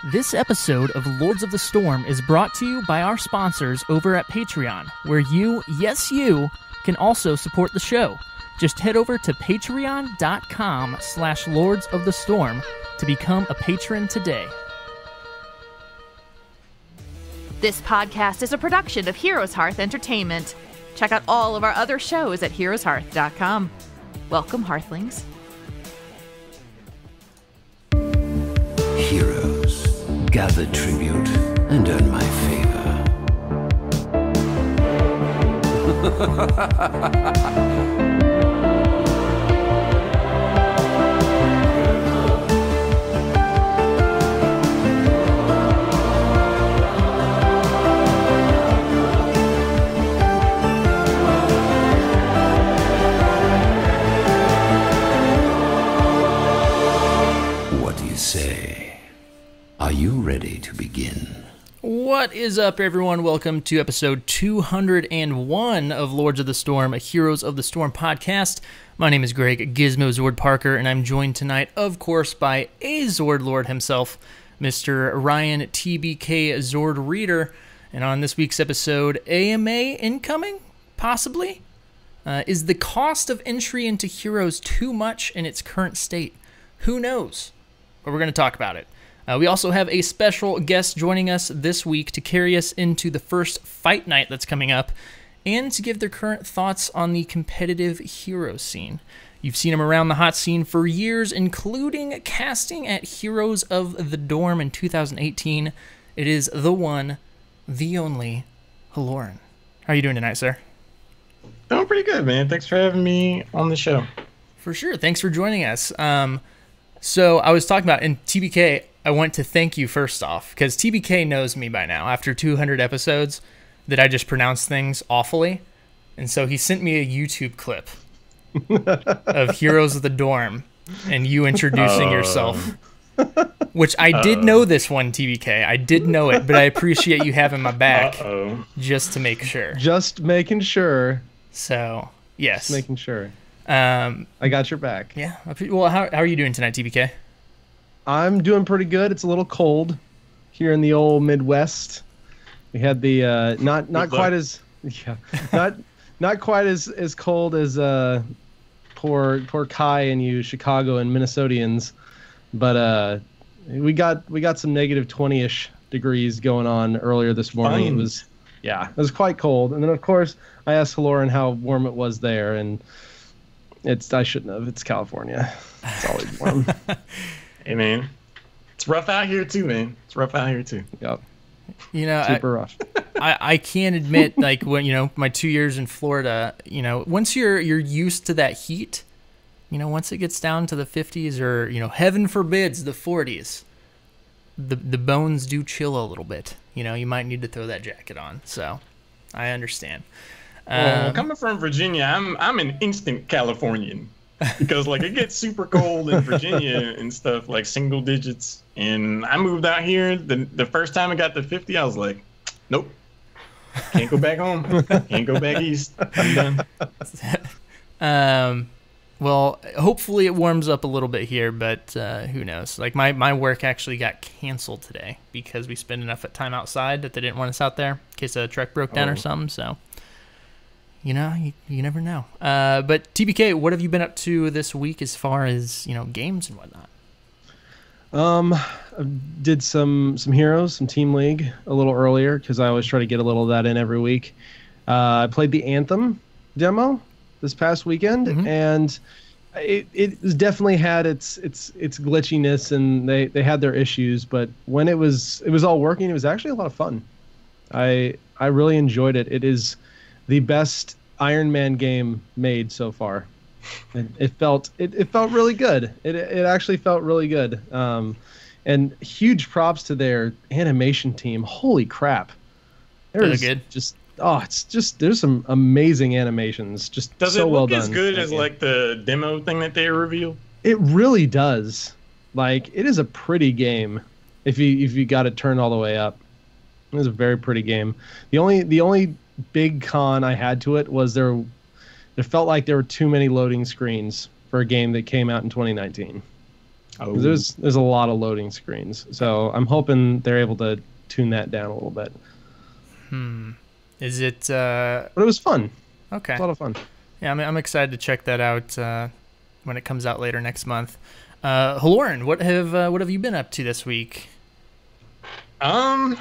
This episode of Lords of the Storm is brought to you by our sponsors over at Patreon, where you, yes you, can also support the show. Just head over to patreon.com/Lords of the Storm to become a patron today. This podcast is a production of HeroesHearth Entertainment. Check out all of our other shows at HeroesHearth.com. Welcome, Hearthlings. Heroes, gather tribute and earn my favor. What do you say? Are you ready to begin? What is up, everyone? Welcome to episode 201 of Lords of the Storm, a Heroes of the Storm podcast. My name is Greg Gizmozord Parker, and I'm joined tonight, of course, by a Zord Lord himself, Mr. Ryan TBKZord Reader. And on this week's episode, AMA incoming? Possibly? Is the cost of entry into Heroes too much in its current state? Who knows? But we're going to talk about it. We also have a special guest joining us this week to carry us into the first fight night that's coming up and to give their current thoughts on the competitive hero scene. You've seen him around the hot scene for years, including casting at Heroes of the Dorm in 2018. It is the one, the only, Halorin. How are you doing tonight, sir? Doing pretty good, man. Thanks for having me on the show. For sure. Thanks for joining us. So I was talking about, in TBK, I want to thank you first off, because TBK knows me by now, after 200 episodes, that I just pronounce things awfully. And so he sent me a YouTube clip of Heroes of the Dorm and you introducing yourself, which I did know this one, TBK. I did know it, but I appreciate you having my back just to make sure. Just making sure. So, yes. Just making sure. I got your back. Yeah. Well, how are you doing tonight, TBK? I'm doing pretty good. It's a little cold here in the old Midwest. We had the not quite as not quite as cold as poor Kai and you Chicago and Minnesotians, but we got some negative 20-ish degrees going on earlier this morning. Fine. It was quite cold. And then of course I asked Halorin how warm it was there, and I shouldn't have. It's California. It's always warm. Hey, man. It's rough out here, too, man. It's rough out here, too. Yep. You know, super rough. I can't admit, like, when, my 2 years in Florida, once you're used to that heat, once it gets down to the 50s or, heaven forbids, the 40s, the bones do chill a little bit. You might need to throw that jacket on. So I understand. Well, coming from Virginia, I'm an instant Californian. Because it gets super cold in Virginia and stuff, like single digits. And I moved out here. The first time I got to 50, I was like, nope. Can't go back home. Can't go back east. I'm done. Well, hopefully it warms up a little bit here, but who knows? Like my work actually got canceled today because we spent enough time outside that they didn't want us out there in case a truck broke down or something. So. You never know. But TBK, what have you been up to this week as far as, games and whatnot? I did some Heroes, some Team League a little earlier because I always try to get a little of that in every week. I played the Anthem demo this past weekend, and it definitely had its glitchiness, and they had their issues. But when it was all working, it was actually a lot of fun. I really enjoyed it. It is the best Iron Man game made so far. It felt really good. It actually felt really good. And huge props to their animation team. Holy crap! Really good. There's some amazing animations. Does so it well look done. as good as the demo thing that they revealed? It really does. It is a pretty game if you got it turned all the way up. It was a very pretty game. The only big con I had to it was there felt like there were too many loading screens for a game that came out in 2019. Oh. There's a lot of loading screens, so I'm hoping they're able to tune that down a little bit. Is it? But it was fun. Okay. It's a lot of fun. Yeah, I'm excited to check that out when it comes out later next month. Halorin, what have you been up to this week? Well,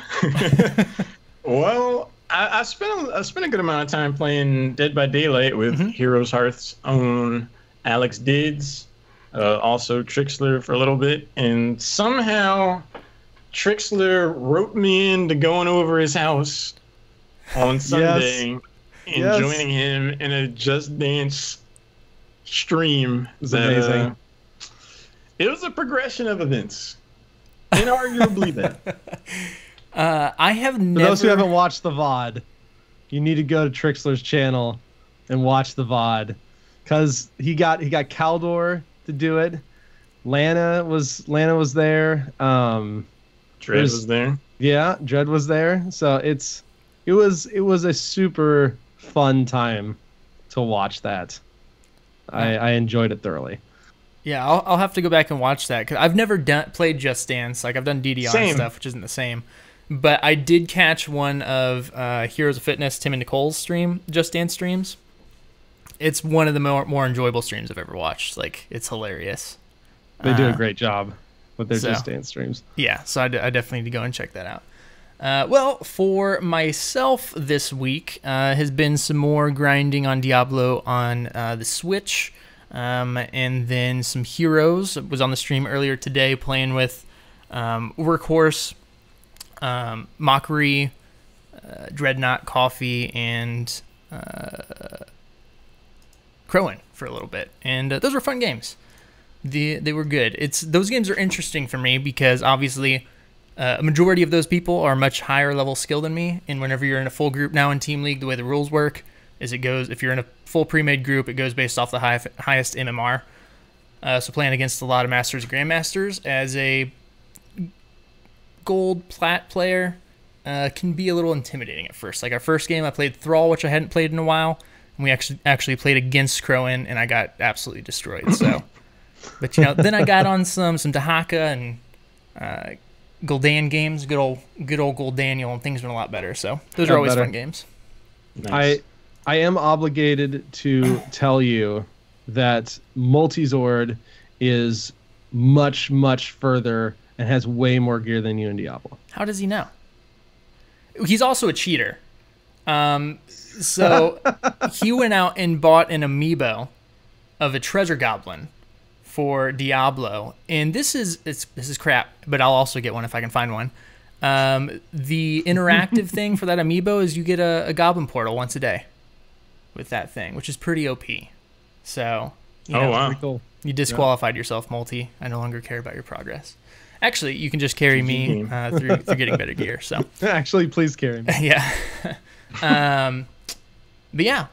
I spent a good amount of time playing Dead by Daylight with HeroesHearth's own Alex Dids, also Trixler for a little bit, and somehow Trixler roped me into going over his house on Sunday and joining him in a Just Dance stream. It was amazing. It was a progression of events, inarguably that. I have never. For those who haven't watched the VOD, you need to go to Trixler's channel and watch the VOD, because he got Caldor to do it. Lana was there. Dread was there. Yeah, Dread was there. So it was a super fun time to watch that. I enjoyed it thoroughly. Yeah, I'll have to go back and watch that, because I've never played Just Dance. Like, I've done DDR and stuff, which isn't the same. But I did catch one of Heroes of Fitness, Tim and Nicole's Just Dance streams. It's one of the more enjoyable streams I've ever watched. Like, it's hilarious. They do a great job with their Just Dance streams. Yeah, so I definitely need to go and check that out. Well, for myself this week has been some more grinding on Diablo on the Switch, and then some Heroes. I was on the stream earlier today playing with Workhorse, Mockery, Dreadnought, Coffee, and Crowan for a little bit, and those were fun games. They were good. Those games are interesting for me because obviously a majority of those people are much higher level skill than me, and whenever you're in a full group now in Team League, the way the rules work is if you're in a full pre-made group, it goes based off the highest MMR. So playing against a lot of Masters and Grandmasters as a gold plat player can be a little intimidating at first. Like our first game, I played Thrall, which I hadn't played in a while, and we actually played against Crowan, and I got absolutely destroyed. So, but then I got on some Dahaka and Gul'dan games, good old Gul'Daniel, and things went a lot better. So those are always fun games. Nice. I am obligated to tell you that Multizord is much, much further and has way more gear than you in Diablo. How does he know? He's also a cheater. So he went out and bought an amiibo of a treasure goblin for Diablo, and this is crap, but I'll also get one if I can find one. The interactive thing for that amiibo is you get a goblin portal once a day with that thing, which is pretty OP. So, wow. Pretty cool. You disqualified yourself, Multi. I no longer care about your progress. Actually, you can just carry me through getting better gear. So actually, please carry me. Yeah. But yeah,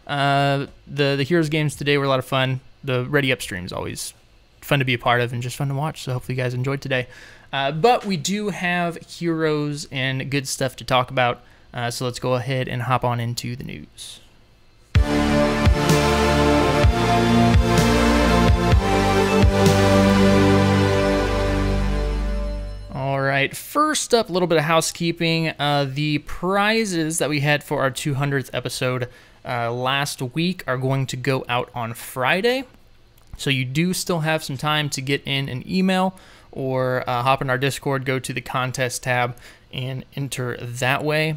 the Heroes games today were a lot of fun. The Ready Up stream is always fun to be a part of and just fun to watch. So hopefully you guys enjoyed today. But we do have Heroes and good stuff to talk about. So let's go ahead and hop on into the news. All right, first up, a little bit of housekeeping. The prizes that we had for our 200th episode last week are going to go out on Friday. So you do still have some time to get in an email or hop in our Discord, go to the contest tab, and enter that way.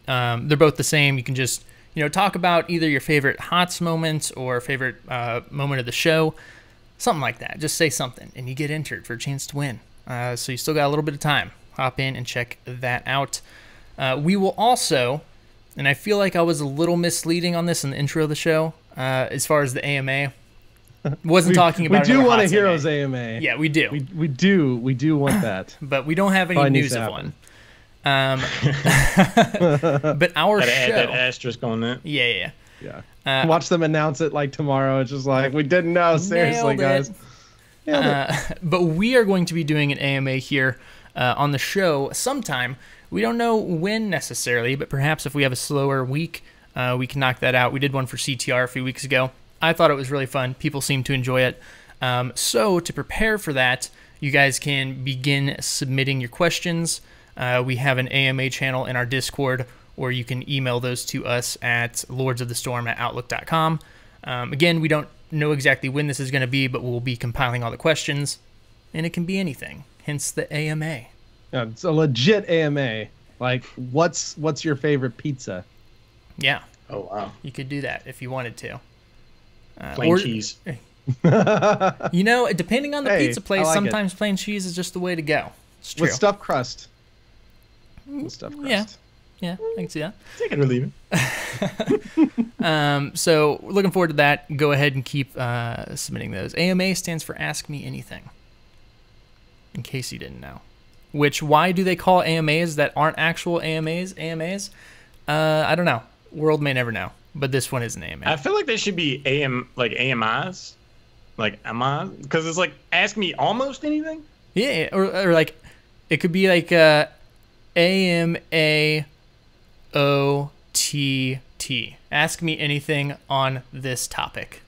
They're both the same. You can just talk about either your favorite HOTS moments or favorite moment of the show, something like that. Just say something, and you get entered for a chance to win. So you still got a little bit of time. Hop in and check that out. We will also, and I feel like I was a little misleading on this in the intro of the show, as far as the AMA. Wasn't talking about. We do want a Heroes AMA. Yeah, we do. We do want that. But we don't have any news of one. But our show. Add that asterisk on that. Yeah. Watch them announce it like tomorrow. It's just like, we didn't know. Seriously, guys. But we are going to be doing an AMA here on the show sometime. We don't know when necessarily, but perhaps if we have a slower week, we can knock that out. We did one for CTR a few weeks ago. I thought it was really fun. People seem to enjoy it. So to prepare for that, you guys can begin submitting your questions. We have an AMA channel in our Discord, or you can email those to us at lordsofthestorm@outlook.com. Again, we don't know exactly when this is going to be, but we'll be compiling all the questions, and it can be anything, hence the AMA. Yeah, it's a legit AMA. Like, what's your favorite pizza? Yeah. Oh, wow. You could do that if you wanted to. Plain cheese. You know, depending on the pizza place, like sometimes plain cheese is just the way to go. It's true. With stuffed crust. With stuffed crust. Yeah, I can see that. Take it or leave it. So looking forward to that. Go ahead and keep submitting those. AMA stands for Ask Me Anything, in case you didn't know. Why do they call AMAs that aren't actual AMAs? I don't know. World may never know. But this one is an AMA. I feel like they should be AMIs. Like AMIs? Because it's like, ask me almost anything? Yeah, or like, it could be like AMAOTT. Ask me anything on this topic.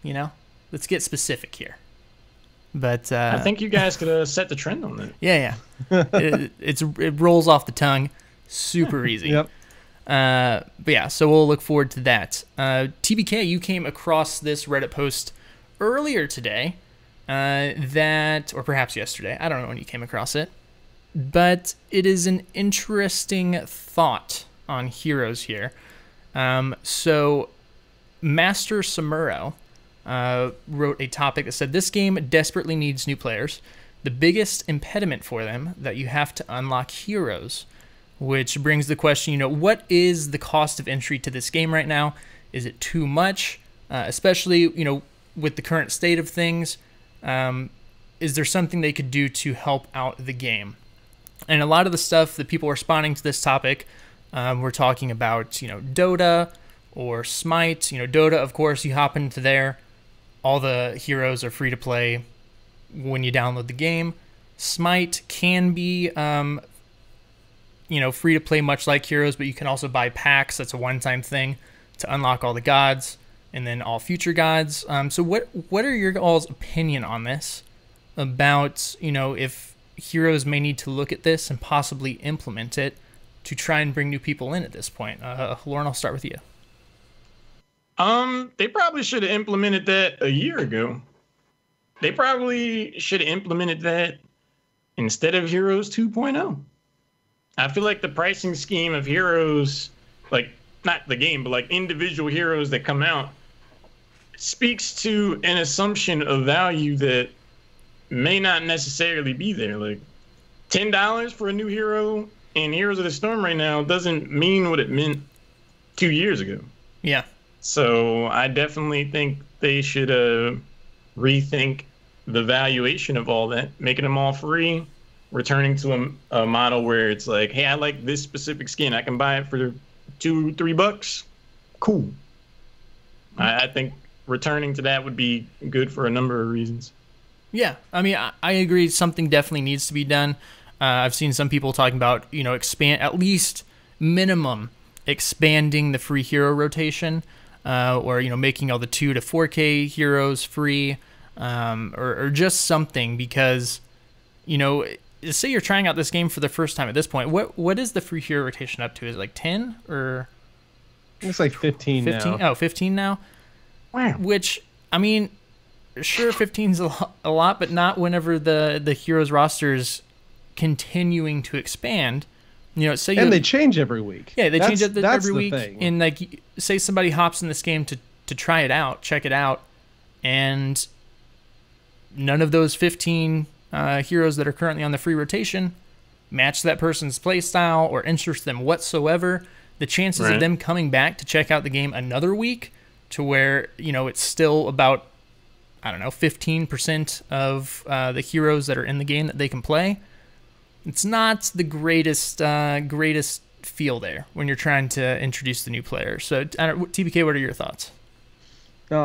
You know? Let's get specific here. But I think you guys could set the trend on that. Yeah. It rolls off the tongue. Super easy. Yep. But yeah, so we'll look forward to that. TBK, you came across this Reddit post earlier today, or perhaps yesterday. I don't know when you came across it, but it is an interesting thought on heroes here. So Master Samuro wrote a topic that said, this game desperately needs new players. The biggest impediment for them that you have to unlock heroes. Which brings the question, what is the cost of entry to this game right now? Is it too much? Especially, with the current state of things, is there something they could do to help out the game? And a lot of the stuff that people are responding to this topic, we're talking about, Dota or Smite. Dota, of course, you hop into there. All the heroes are free to play when you download the game. Smite can be free to play, much like Heroes, but you can also buy packs. That's a one-time thing to unlock all the gods and then all future gods. So what are your all's opinion on this about, if Heroes may need to look at this and possibly implement it to try and bring new people in at this point? Halorin, I'll start with you. They probably should have implemented that a year ago. They probably should have implemented that instead of Heroes 2.0. I feel like the pricing scheme of heroes, like not the game, but like individual heroes that come out, speaks to an assumption of value that may not necessarily be there. Like $10 for a new hero in Heroes of the Storm right now doesn't mean what it meant 2 years ago. Yeah. So I definitely think they should rethink the valuation of all that, making them all free. Returning to a model where it's like, hey, I like this specific skin. I can buy it for $2-3. Cool. I think returning to that would be good for a number of reasons. Yeah, I mean, I agree. Something definitely needs to be done. I've seen some people talking about, expand, at least minimum, expanding the free hero rotation, or, making all the 2 to 4K heroes free, or just something, because, say you're trying out this game for the first time at this point. What is the free hero rotation up to? Is it like 10 or? It's like 15 now. Oh, 15 now? Wow. Which, I mean, sure, 15's a lot, but not whenever the heroes roster is continuing to expand. Say and they change every week. Yeah, they change it every week. Thing. And like, say somebody hops in this game to try it out, check it out, and none of those 15 heroes that are currently on the free rotation match that person's playstyle or interest them whatsoever. The chances of them coming back to check out the game another week, to where it's still about 15% of the heroes that are in the game that they can play. It's not the greatest feel there when you're trying to introduce the new player. So TBK, what are your thoughts? No,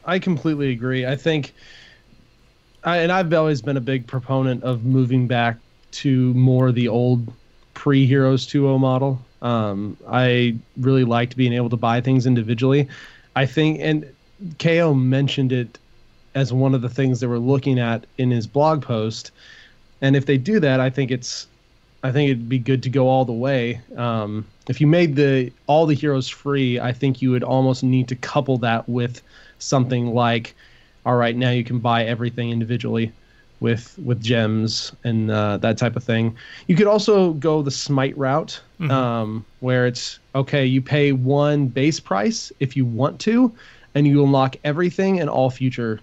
I completely agree. I think. And I've always been a big proponent of moving back to more the old pre-Heroes 2.0 model. I really liked being able to buy things individually. I think, and KO mentioned it as one of the things they were looking at in his blog post. And if they do that, I think it'd be good to go all the way. If you made all the heroes free, I think you would almost need to couple that with something like, all right, now you can buy everything individually with gems and that type of thing. You could also go the smite route, where it's, okay, you pay one base price if you want to, and you unlock everything and all future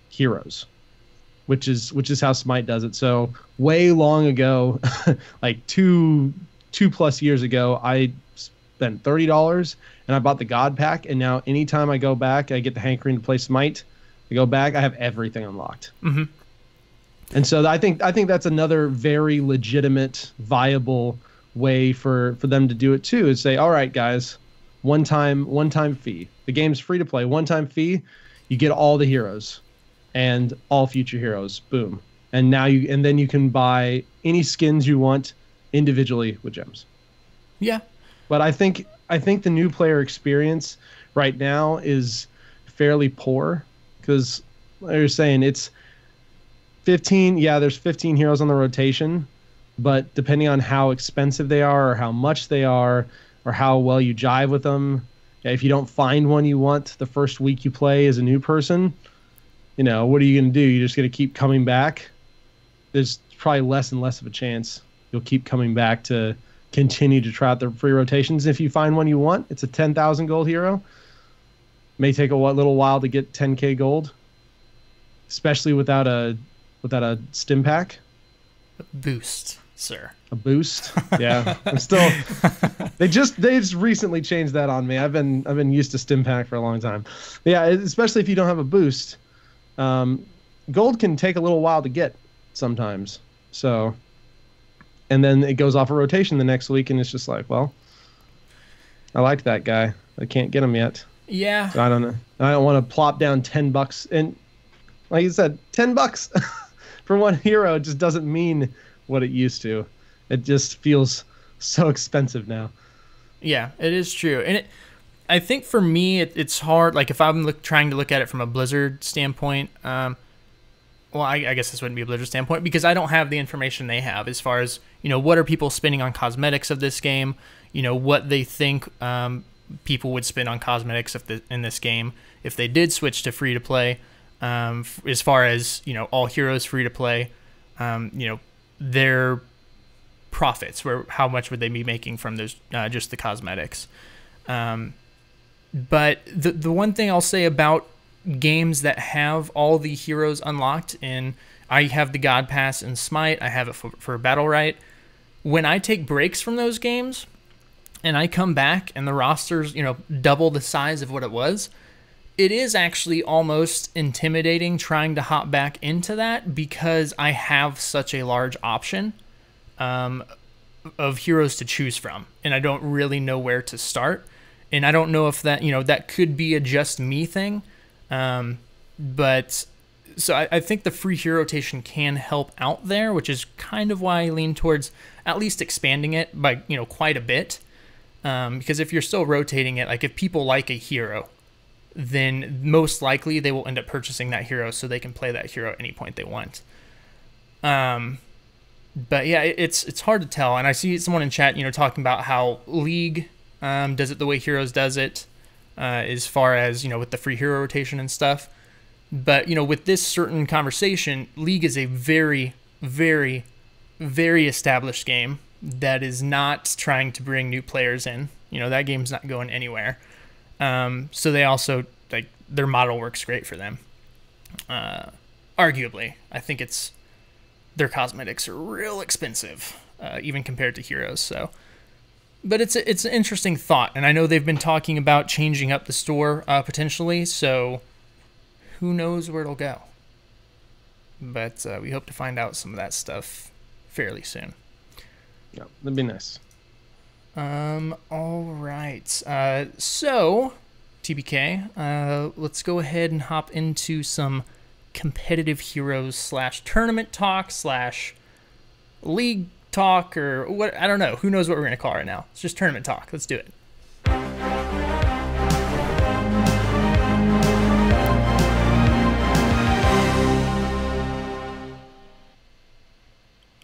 heroes, which is how Smite does it. So way long ago, like two plus years ago, I spent $30 and I bought the God Pack, and now anytime I go back, I get the hankering to play Smite. I go back, I have everything unlocked. And so I think that's another very legitimate, viable way for them to do it too, is say, all right, guys, one time fee. The game's free to play, one-time fee, you get all the heroes and all future heroes. Boom. And then you can buy any skins you want individually with gems. Yeah. But I think the new player experience right now is fairly poor, because like you're saying, it's 15. Yeah, there's 15 heroes on the rotation, but depending on how expensive they are or how much they are or how well you jive with them, if you don't find one you want the first week you play as a new person, what are you going to do? You're just going to keep coming back. There's probably less and less of a chance you'll keep coming back to continue to try out the free rotations. If you find one you want, it's a 10,000 gold hero. May take a little while to get 10k gold, especially without a stim pack. A boost, sir. A boost. Yeah. I'm still they just recently changed that on me. I've been used to stim pack for a long time. But yeah, especially if you don't have a boost. Gold can take a little while to get sometimes. So, and then it goes off a rotation the next week, and it's just like, well, I like that guy. I can't get him yet. Yeah. So I don't know. I don't want to plop down $10, and like you said, $10 for one hero just doesn't mean what it used to. It just feels so expensive now. Yeah, it is true. And I think for me, it's hard. Like if I'm trying to look at it from a Blizzard standpoint, well, I guess this wouldn't be a Blizzard standpoint, because I don't have the information they have as far as, what are people spending on cosmetics of this game, what they think people would spend on cosmetics in this game if they did switch to free to play. As far as all heroes free to play, their profits, how much would they be making from those just the cosmetics. But the one thing I'll say about games that have all the heroes unlocked, and I have the God Pass in Smite, I have it for Battle Right. When I take breaks from those games and I come back and the roster's double the size of what it was, it is actually almost intimidating trying to hop back into that, because I have such a large option of heroes to choose from, and I don't really know where to start. And I don't know if that, that could be a just me thing. But so I think the free hero rotation can help out there, which is kind of why I lean towards at least expanding it by, quite a bit. Because if you're still rotating it, like if people like a hero, then most likely they will end up purchasing that hero so they can play that hero at any point they want. But yeah, it's hard to tell. And I see someone in chat, talking about how League does it the way Heroes does it, as far as, with the free hero rotation and stuff. But, with this certain conversation, League is a very, very, very established game that is not trying to bring new players in. That game's not going anywhere. So they also, their model works great for them. Arguably, I think their cosmetics are real expensive, even compared to Heroes. So, but it's an interesting thought, and I know they've been talking about changing up the store potentially. So, who knows where it'll go? But we hope to find out some of that stuff fairly soon. Yeah, that'd be nice. All right. So, TBK, let's go ahead and hop into some competitive heroes / tournament talk / league talk, or what, I don't know. Who knows what we're going to call it right now. It's just tournament talk. Let's do it.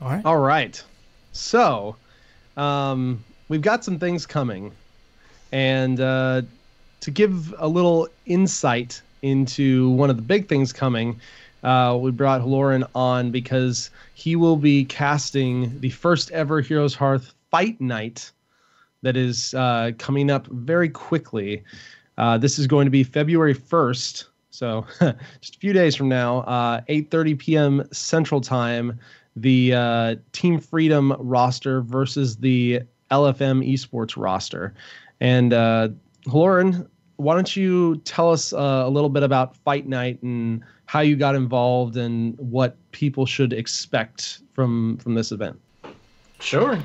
All right. So, we've got some things coming, and to give a little insight into one of the big things coming, we brought Halorin on because he will be casting the first ever Heroes Hearth Fight Night that is coming up very quickly. This is going to be February 1st, so just a few days from now, 8:30 p.m. Central Time, the Team Freedom roster versus the LFM esports roster. And Halorin, why don't you tell us a little bit about Fight Night and how you got involved and what people should expect from this event? Sure.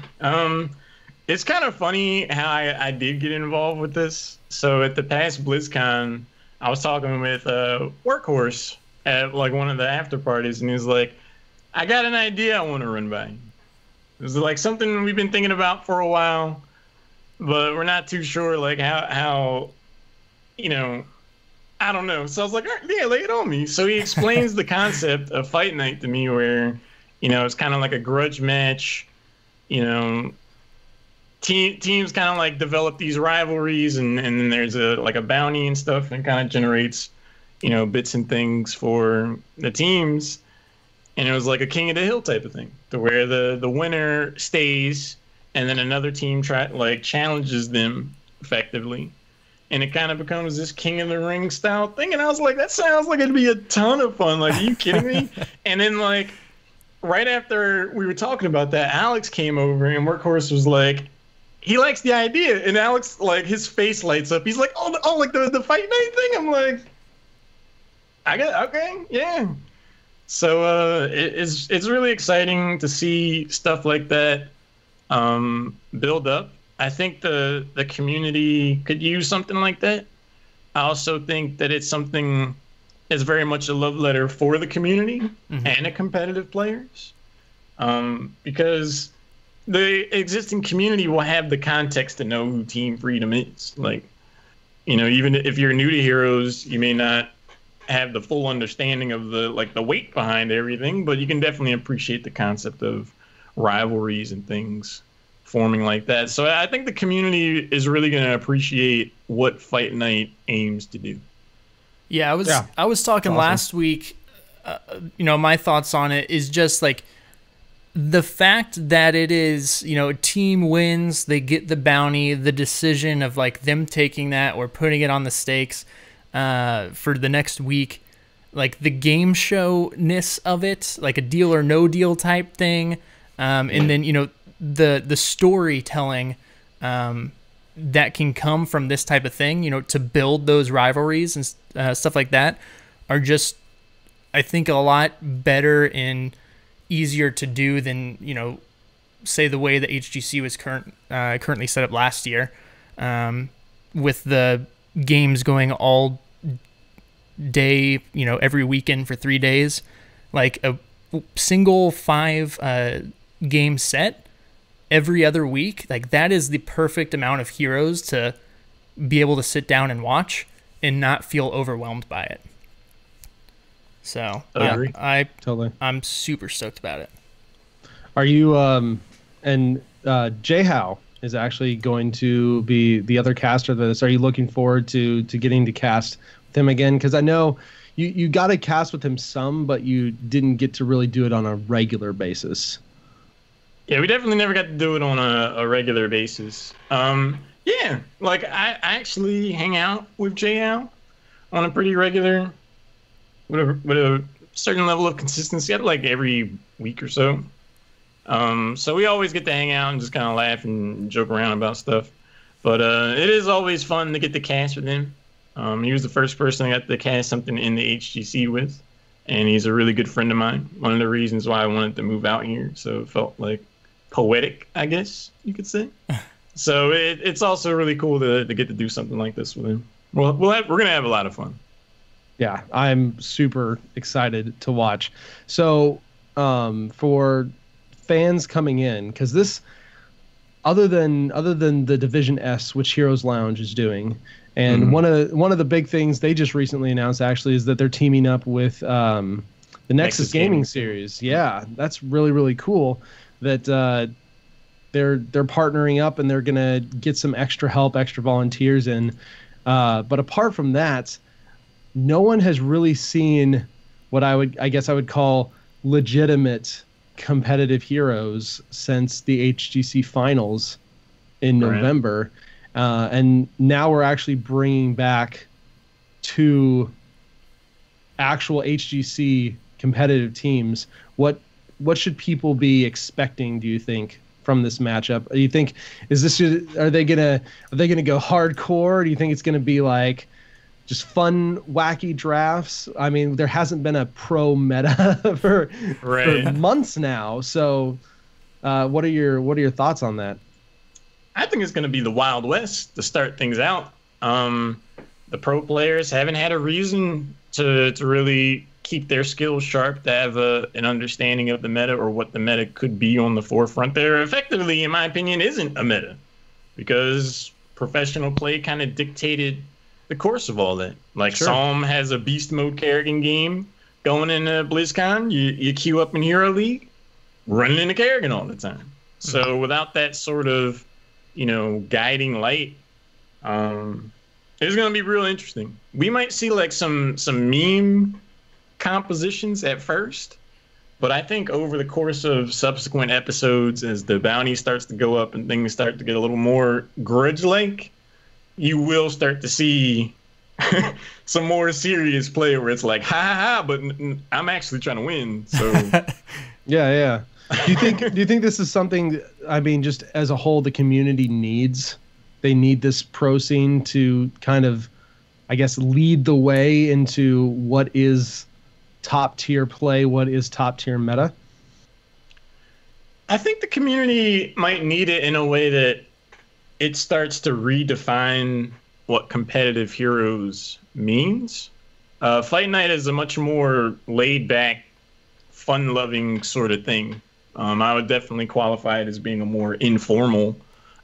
It's kind of funny how I did get involved with this. So at the past BlizzCon, I was talking with Workhorse at like one of the after parties, and he was like, I got an idea I want to run by. It was like something we've been thinking about for a while, but we're not too sure like how you know, I don't know. So I was like, all right, yeah, lay it on me. So he explains the concept of Fight Night to me where, you know, it's kind of like a grudge match, you know, teams kind of like develop these rivalries, and then there's like a bounty and stuff, and kind of generates, you know, bits and things for the teams. And it was like a King of the Hill type of thing, to where the winner stays, and then another team challenges them effectively, and it kind of becomes this King of the Ring style thing. And I was like, that sounds like it'd be a ton of fun. Like, are you kidding me? And then like right after we were talking about that, Alex came over, and Workhorse was like, he likes the idea, and Alex, like, his face lights up. He's like, oh, like the Fight Night thing. I'm like, okay, yeah. So it's really exciting to see stuff like that build up. I think the community could use something like that. I also think that it's something that's very much a love letter for the community and the competitive players, because the existing community will have the context to know who Team Freedom is. Like, you know, even if you're new to Heroes, you may not have the full understanding of the weight behind everything, but you can definitely appreciate the concept of rivalries and things forming like that. So I think the community is really going to appreciate what Fight Night aims to do. Yeah, I was talking last week, you know, my thoughts on it is just like the fact that it is, you know, a team wins, they get the bounty, the decision of like them taking that or putting it on the stakes for the next week, like the game show-ness of it, like a deal or no deal type thing, and then, you know, the storytelling that can come from this type of thing, you know, to build those rivalries and stuff like that are just, I think, a lot better and easier to do than, you know, say the way that HGC was currently set up last year, with the games going all day, you know, every weekend for 3 days. Like a single 5 game set every other week, like that is the perfect amount of heroes to be able to sit down and watch and not feel overwhelmed by it. So I'm super stoked about it. Are you and J-How is actually going to be the other caster of this. Are you looking forward to getting to cast with him again? Because I know you got to cast with him some, but you didn't get to really do it on a regular basis. Yeah, we definitely never got to do it on a regular basis. Yeah, like I actually hang out with J-How on a pretty regular, with a certain level of consistency, like every week or so. So we always get to hang out and just kind of laugh and joke around about stuff. But it is always fun to get to cast with him. He was the first person I got to cast something in the HGC with, and he's a really good friend of mine. One of the reasons why I wanted to move out here, so it felt like poetic, I guess you could say. So it's also really cool to get to do something like this with him. Well, we're gonna have a lot of fun. Yeah, I'm super excited to watch. So for fans coming in, because this, other than the Division S, which Heroes Lounge is doing, and one of the big things they just recently announced actually is that they're teaming up with The Nexus Gaming series. Yeah, that's really, really cool that they're partnering up and they're going to get some extra help, extra volunteers in. But apart from that, no one has really seen what I guess I would call legitimate competitive heroes since the HGC finals in November. And now we're actually bringing back 2 actual HGC competitive teams. What should people be expecting, do you think, from this matchup? Do you think are they gonna go hardcore? Do you think it's gonna be like just fun, wacky drafts? I mean, there hasn't been a pro meta for months now. So, what are your thoughts on that? I think it's going to be the Wild West to start things out. The pro players haven't had a reason to really keep their skills sharp, to have an understanding of the meta or what the meta could be on the forefront. There effectively, in my opinion, isn't a meta, because professional play kind of dictated the course of all that. Like, Psalm has a beast mode Kerrigan game going into BlizzCon. You queue up in Hero League, running into Kerrigan all the time. So without that sort of, guiding light, it's going to be real interesting. We might see like some meme compositions at first, but I think over the course of subsequent episodes, as the bounty starts to go up and things start to get a little more grudge-like, you will start to see some more serious play where it's like, ha ha ha, but I'm actually trying to win. So yeah. Do you think this is something, I mean, just as a whole, the community needs? They need this pro scene to kind of, I guess, lead the way into what is top tier play, what is top tier meta? I think the community might need it in a way that it starts to redefine what competitive heroes means. Fight Night is a much more laid back, fun loving sort of thing. I would definitely qualify it as being a more informal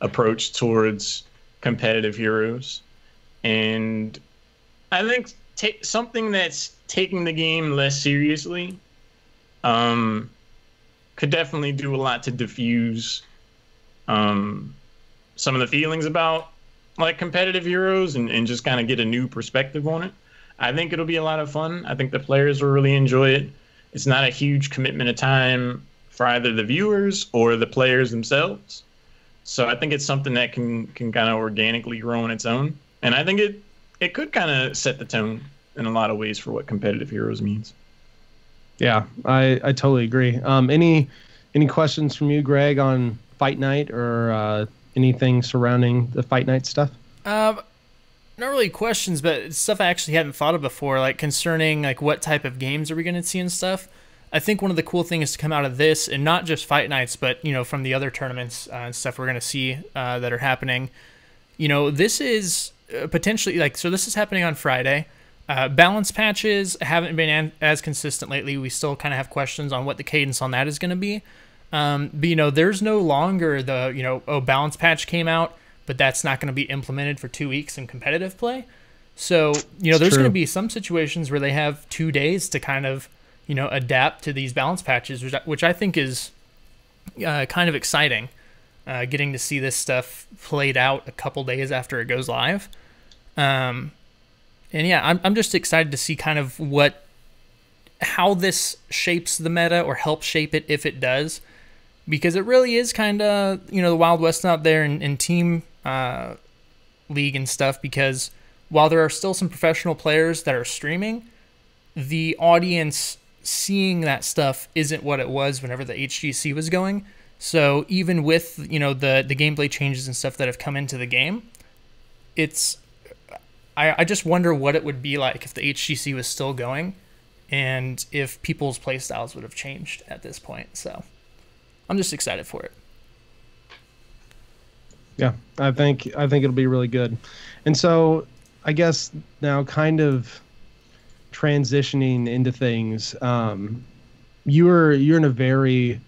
approach towards competitive heroes. And I think something that's taking the game less seriously could definitely do a lot to diffuse some of the feelings about like competitive heroes and just kind of get a new perspective on it. I think it'll be a lot of fun. I think the players will really enjoy it. It's not a huge commitment of time for either the viewers or the players themselves. So I think it's something that can kind of organically grow on its own. And I think it could kind of set the tone in a lot of ways for what competitive heroes means. Yeah, I totally agree. Any questions from you, Greg, on Fight Night or anything surrounding the Fight Night stuff? Not really questions, but stuff I actually hadn't thought of before, like concerning like what type of games are we going to see and stuff. I think one of the cool things to come out of this, and not just Fight Nights, but from the other tournaments and stuff we're going to see that are happening, this is potentially so this is happening on Friday. Balance patches haven't been as consistent lately. We still kind of have questions on what the cadence on that is going to be. But there's no longer the balance patch came out, but that's not going to be implemented for 2 weeks in competitive play. So there's going to be some situations where they have 2 days to kind of adapt to these balance patches, which I think is kind of exciting. Getting to see this stuff played out a couple days after it goes live. And yeah, I'm just excited to see kind of how this shapes the meta or helps shape it if it does, because it really is kind of the Wild West out there in team league and stuff. Because while there are still some professional players that are streaming, the audience seeing that stuff isn't what it was whenever the HGC was going. So even with the gameplay changes and stuff that have come into the game, I just wonder what it would be like if the HGC was still going and if people's playstyles would have changed at this point. So I'm just excited for it. Yeah, I think it'll be really good. And so I guess now kind of transitioning into things, you're in a very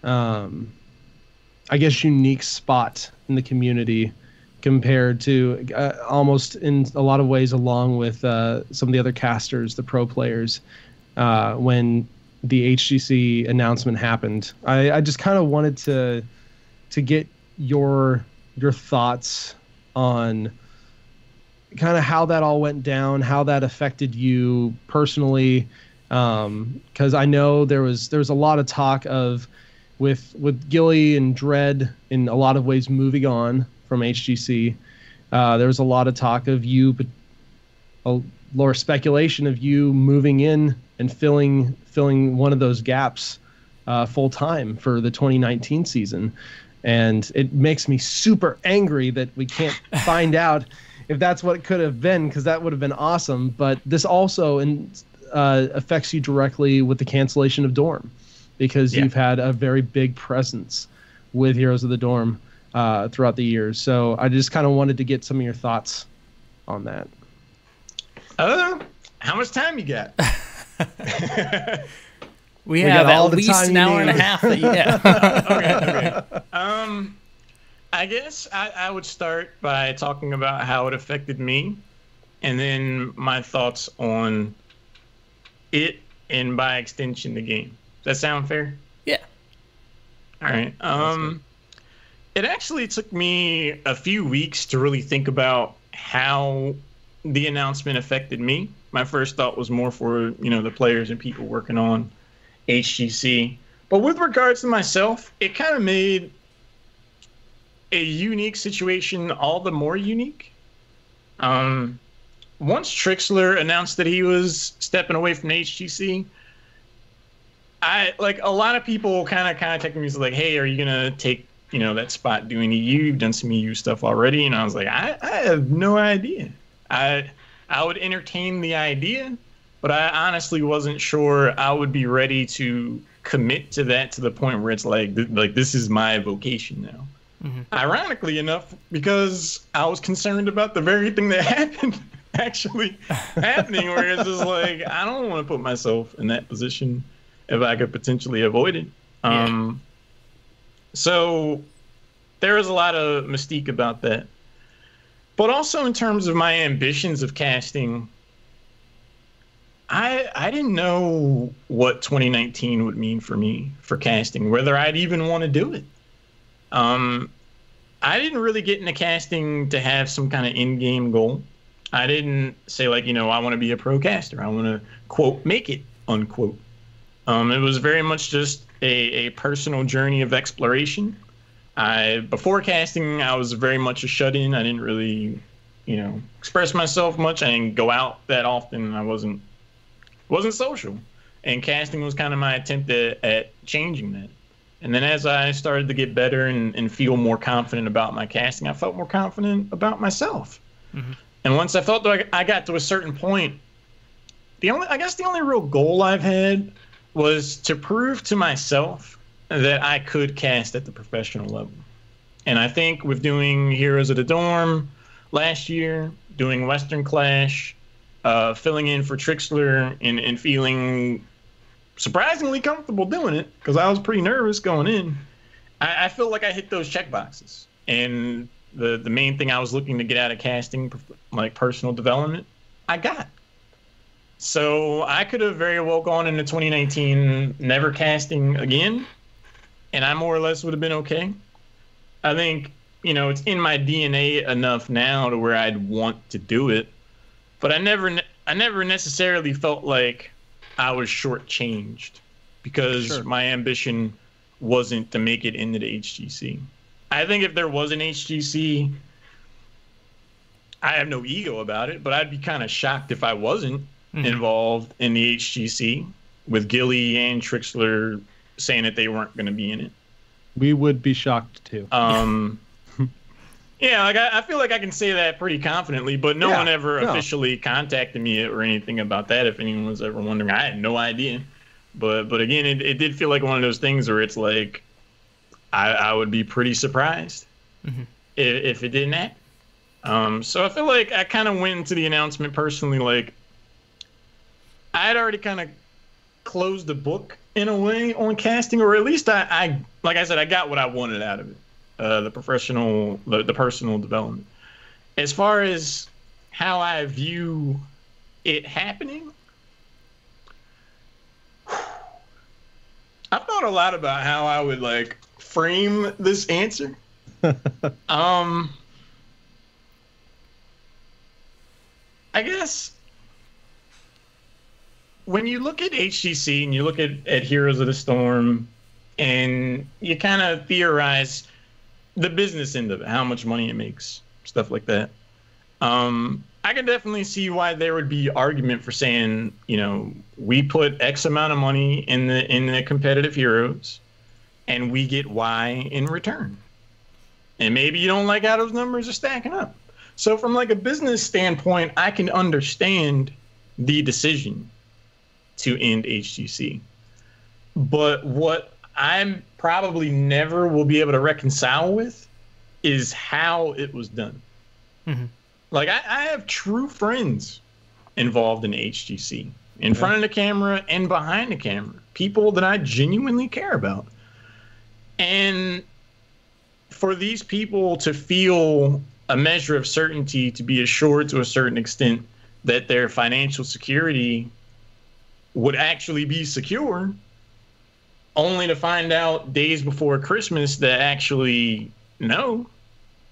I guess unique spot in the community compared to almost in a lot of ways along with some of the other casters, the pro players. when the HGC announcement happened. I just kind of wanted to get your thoughts on kind of how that all went down, how that affected you personally, because I know there was a lot of talk of with Gilly and Dread in a lot of ways moving on from HGC. There was a lot of talk of you, but a lot of speculation of you moving in and filling one of those gaps full time for the 2019 season. And it makes me super angry that we can't find out if that's what it could have been, because that would have been awesome. But this also affects you directly with the cancellation of Dorm, because you've had a very big presence with Heroes of the Dorm throughout the years. So I just kind of wanted to get some of your thoughts on that. How much time you got? We have got all at the least time an you hour and a need. half. Okay. I guess I would start by talking about how it affected me, and then my thoughts on it, and by extension the game. Does that sound fair? Yeah. All right. It actually took me a few weeks to really think about how the announcement affected me. My first thought was more for, the players and people working on HGC. But with regards to myself, it kind of made a unique situation all the more unique. Once Trixler announced that he was stepping away from HGC, a lot of people kind of contacted me, like, hey, are you gonna take that spot doing EU? You've done some EU stuff already. And I was like, I have no idea. I would entertain the idea, but I honestly wasn't sure I would be ready to commit to that to the point where it's like this is my vocation now. Mm-hmm. Ironically enough, because I was concerned about the very thing that happened actually happening, where it's just like, I don't want to put myself in that position if I could potentially avoid it. So there was a lot of mystique about that. But also in terms of my ambitions of casting, I didn't know what 2019 would mean for me for casting, whether I'd even want to do it. I didn't really get into casting to have some kind of in-game goal. I didn't say, I want to be a pro caster. I want to, quote, make it, unquote. It was very much just a personal journey of exploration. Before casting, I was very much a shut-in. I didn't really, express myself much. I didn't go out that often. I wasn't social. And casting was kind of my attempt at changing that. And then as I started to get better and feel more confident about my casting, I felt more confident about myself. Mm-hmm. And once I felt like I got to a certain point, the only real goal I've had was to prove to myself that I could cast at the professional level. And I think with doing Heroes of the Dorm last year, doing Western Clash, filling in for Trixler, and feeling surprisingly comfortable doing it, because I was pretty nervous going in, I feel like I hit those check boxes. And the main thing I was looking to get out of casting, like personal development, I got. So I could have very well gone into 2019 never casting again, and I more or less would have been okay. I think, it's in my DNA enough now to where I'd want to do it, but I never necessarily felt like I was shortchanged, because my ambition wasn't to make it into the HGC. I think if there was an HGC, I have no ego about it, but I'd be kind of shocked if I wasn't involved in the HGC, with Gilly and Trixler saying that they weren't going to be in it. We would be shocked too. Yeah, I feel like I can say that pretty confidently, but no one ever officially contacted me or anything about that. If anyone was ever wondering, I had no idea. But again, it did feel like one of those things where it's like, I would be pretty surprised if it didn't happen. So I feel like I kind of went into the announcement personally, like, I had already kind of closed the book in a way on casting, or at least I like I said, I got what I wanted out of it. The personal development. As far as how I view it happening, thought a lot about how I would like frame this answer. I guess when you look at HGC and you look at Heroes of the Storm and you kind of theorize the business end of it, how much money it makes, stuff like that. I can definitely see why there would be argument for saying, you know, we put X amount of money in the competitive heroes and we get Y in return. And maybe you don't like how those numbers are stacking up. So from like a business standpoint, I can understand the decision to end HGC. But what I'm probably never will be able to reconcile with is how it was done. Mm-hmm. Like I have true friends involved in HGC, in front of the camera and behind the camera, people that I genuinely care about. And for these people to feel a measure of certainty, to be assured to a certain extent that their financial security would actually be secure, only to find out days before Christmas that actually, no,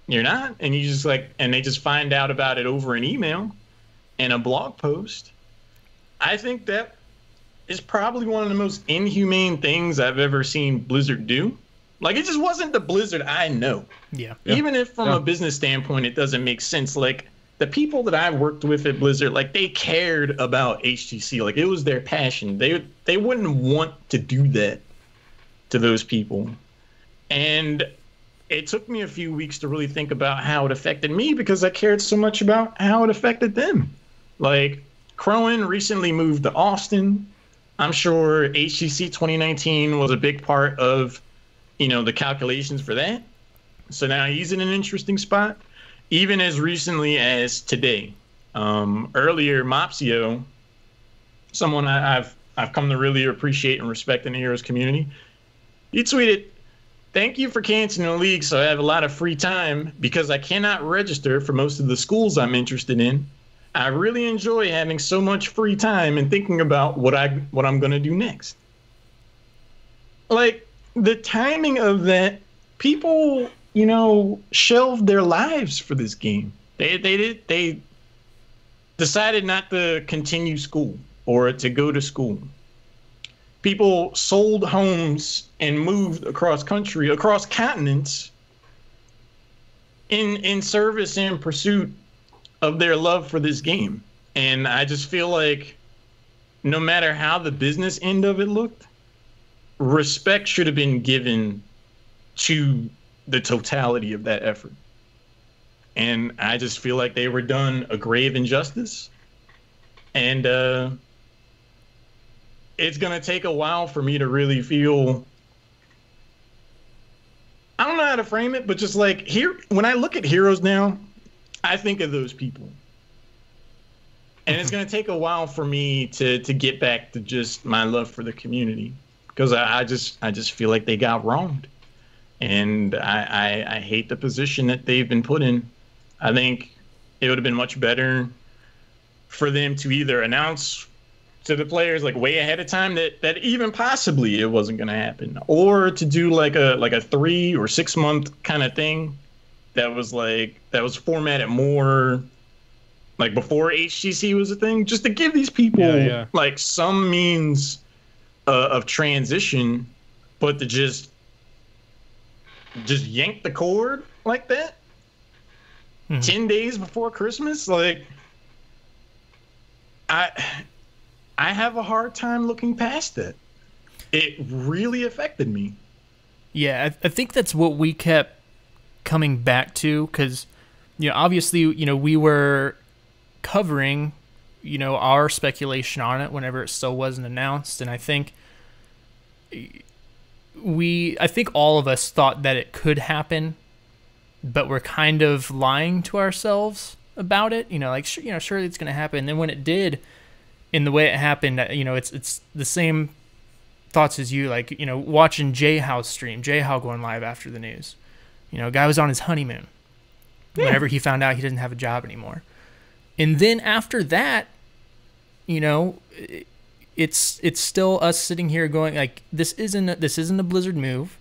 you're not. And you just like, and they just find out about it over an email and a blog post. I think that is probably one of the most inhumane things I've ever seen Blizzard do. Like, it just wasn't the Blizzard I know. Yeah. Even if from a business standpoint, it doesn't make sense. Like, the people that I worked with at Blizzard, like, they cared about HGC. Like, it was their passion. They wouldn't want to do that to those people. And it took me a few weeks to really think about how it affected me because I cared so much about how it affected them. Like, Crowan recently moved to Austin. I'm sure HGC 2019 was a big part of, you know, the calculations for that. So now he's in an interesting spot. Even as recently as today, earlier Mopsio, someone I've come to really appreciate and respect in the Heroes community, he tweeted, "Thank you for canceling the league so I have a lot of free time because I cannot register for most of the schools I'm interested in. I really enjoy having so much free time and thinking about what I'm going to do next." Like, the timing of that, people, you know, shelved their lives for this game. They decided not to continue school or to go to school. People sold homes and moved across country, across continents in service and pursuit of their love for this game. And I just feel like no matter how the business end of it looked, respect should have been given to the totality of that effort. And I just feel like they were done a grave injustice. And it's going to take a while for me to really feel, I don't know how to frame it, but just like here, when I look at Heroes now, I think of those people. And it's going to take a while for me to get back to just my love for the community. Because I just feel like they got wronged. And I hate the position that they've been put in. I think it would have been much better for them to either announce to the players like way ahead of time that even possibly it wasn't going to happen, or to do like a 3 or 6 month kind of thing that was formatted more like before HGC was a thing, just to give these people like some means of transition, but to just yank the cord like that 10 days before Christmas, like I have a hard time looking past it. It really affected me. Yeah, I think that's what we kept coming back to, because, you know, obviously, you know, we were covering, you know, our speculation on it whenever it still wasn't announced, and I think all of us thought that it could happen, but we're kind of lying to ourselves about it. You know, like, surely it's going to happen. And then when it did, in the way it happened, you know, it's the same thoughts as you, like, you know, watching J-How's stream, J-How going live after the news. You know, guy was on his honeymoon whenever he found out he didn't have a job anymore. And then after that, you know, it's still us sitting here going like, this isn't a Blizzard move.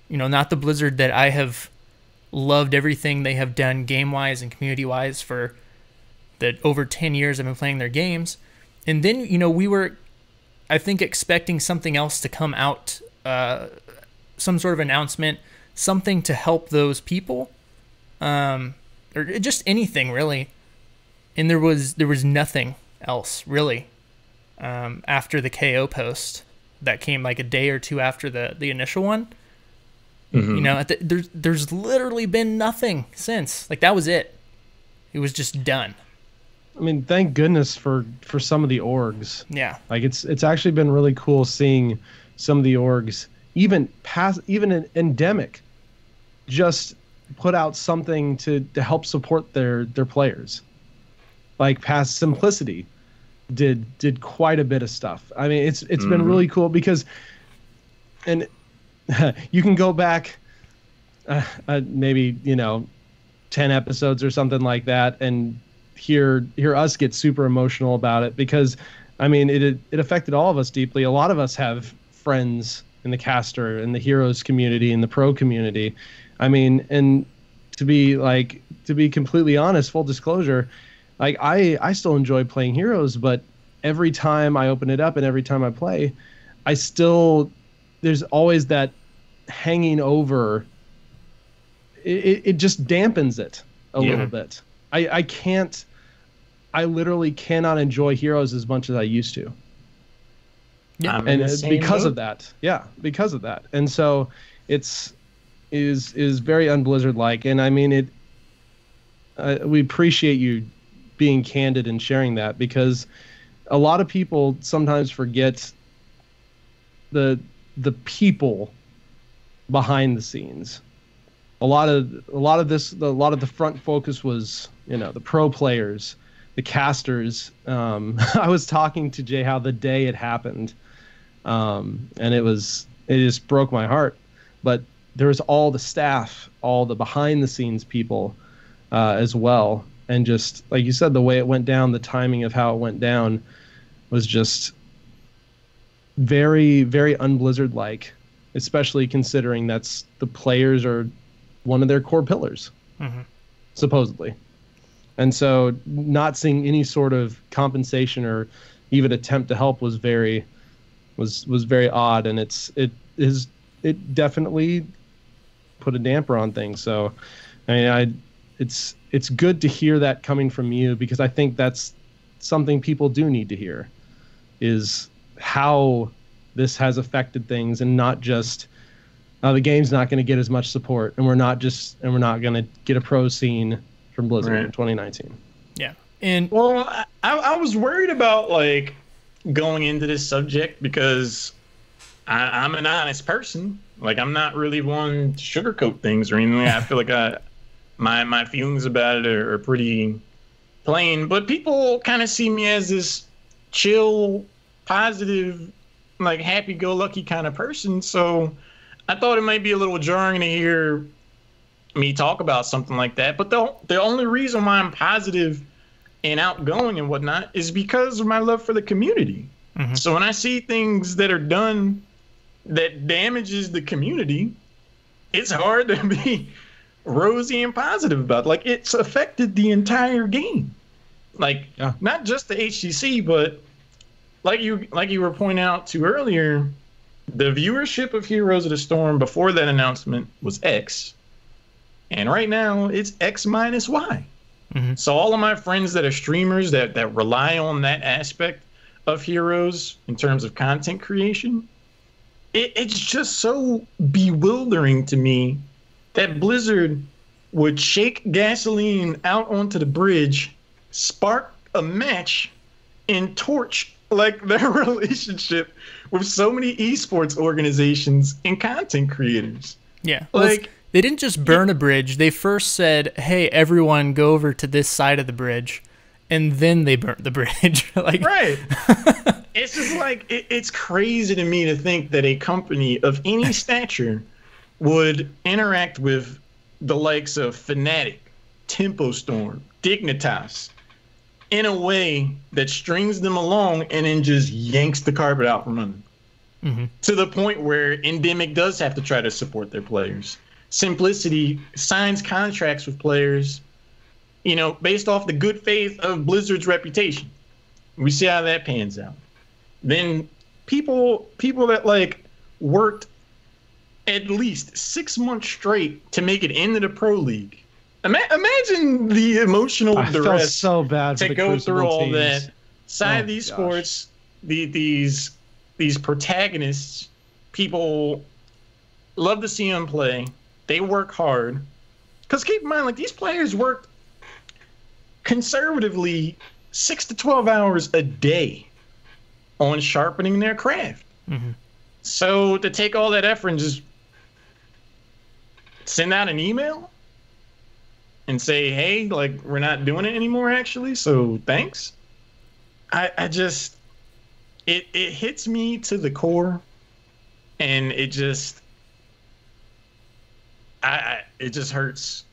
You know, not the Blizzard that I have loved everything they have done game-wise and community-wise for the over 10 years I've been playing their games. And then, you know, we were, I think, expecting something else to come out, some sort of announcement, something to help those people, or just anything really. And there was nothing else really after the KO post that came like a day or two after the initial one. Mm-hmm. You know, there's literally been nothing since. Like, that was it. It was just done. I mean, thank goodness for some of the orgs. Yeah. Like, it's actually been really cool seeing some of the orgs, even in Endemic, just put out something to help support their players. Like, past Simplicity did quite a bit of stuff. I mean, it's been really cool because, and you can go back maybe, you know, 10 episodes or something like that and hear us get super emotional about it, because I mean, it affected all of us deeply. A lot of us have friends in the caster and the Heroes community and the pro community. I mean, and to be completely honest, full disclosure, like I still enjoy playing Heroes, but every time I open it up and every time I play, there's always that hanging over. It just dampens it a little bit. I literally cannot enjoy Heroes as much as I used to. Yeah, and because of that. Yeah, because of that. And so is very unBlizzard like, and I mean we appreciate you being candid and sharing that, because a lot of people sometimes forget the people behind the scenes. A lot of the front focus was, you know, the pro players, the casters. I was talking to Jay how the day it happened, and it just broke my heart. But there was all the staff, all the behind the scenes people as well, and just like you said, the way it went down, the timing of how it went down was just very, very unBlizzard like, especially considering that's the players are one of their core pillars, supposedly. And so not seeing any sort of compensation or even attempt to help was very odd, and it definitely put a damper on things. So I mean, it's good to hear that coming from you, because I think that's something people do need to hear, is how this has affected things, and not just the game's not going to get as much support, and we're not going to get a pro scene from Blizzard in 2019. Yeah. And well, I was worried about like going into this subject, because I'm an honest person. Like, I'm not really one to sugarcoat things or anything. I feel like my feelings about it are pretty plain, but people kind of see me as this chill, positive, like happy-go-lucky kind of person. So I thought it might be a little jarring to hear me talk about something like that. But the only reason why I'm positive and outgoing and whatnot is because of my love for the community. So when I see things that are done that damages the community, it's hard to be rosy and positive about it. Like, it's affected the entire game. Like, not just the HCC, but like you were pointing out to earlier, the viewership of Heroes of the Storm before that announcement was X, and right now it's X minus Y. So all of my friends that are streamers that rely on that aspect of Heroes in terms of content creation, it's just so bewildering to me that Blizzard would shake gasoline out onto the bridge, spark a match, and torch like their relationship with so many esports organizations and content creators. Yeah. Like, they didn't just burn a bridge. They first said, hey, everyone go over to this side of the bridge. And then they burnt the bridge. Like, right. It's just like, it's crazy to me to think that a company of any stature would interact with the likes of Fnatic, Tempo Storm, Dignitas, in a way that strings them along and then just yanks the carpet out from under. To the point where Endemic does have to try to support their players. Simplicity signs contracts with players, you know, based off the good faith of Blizzard's reputation. We see how that pans out. Then people that like worked at least 6 months straight to make it into the Pro League. Imagine the emotional duress. I felt so bad to go through all teams. that. Side esports, these protagonists, people love to see them play. They work hard. Because keep in mind, like, these players worked conservatively 6 to 12 hours a day on sharpening their craft. So to take all that effort and just send out an email and say, hey, like, we're not doing it anymore, actually, so thanks. I just, it hits me to the core, and it just, it just hurts.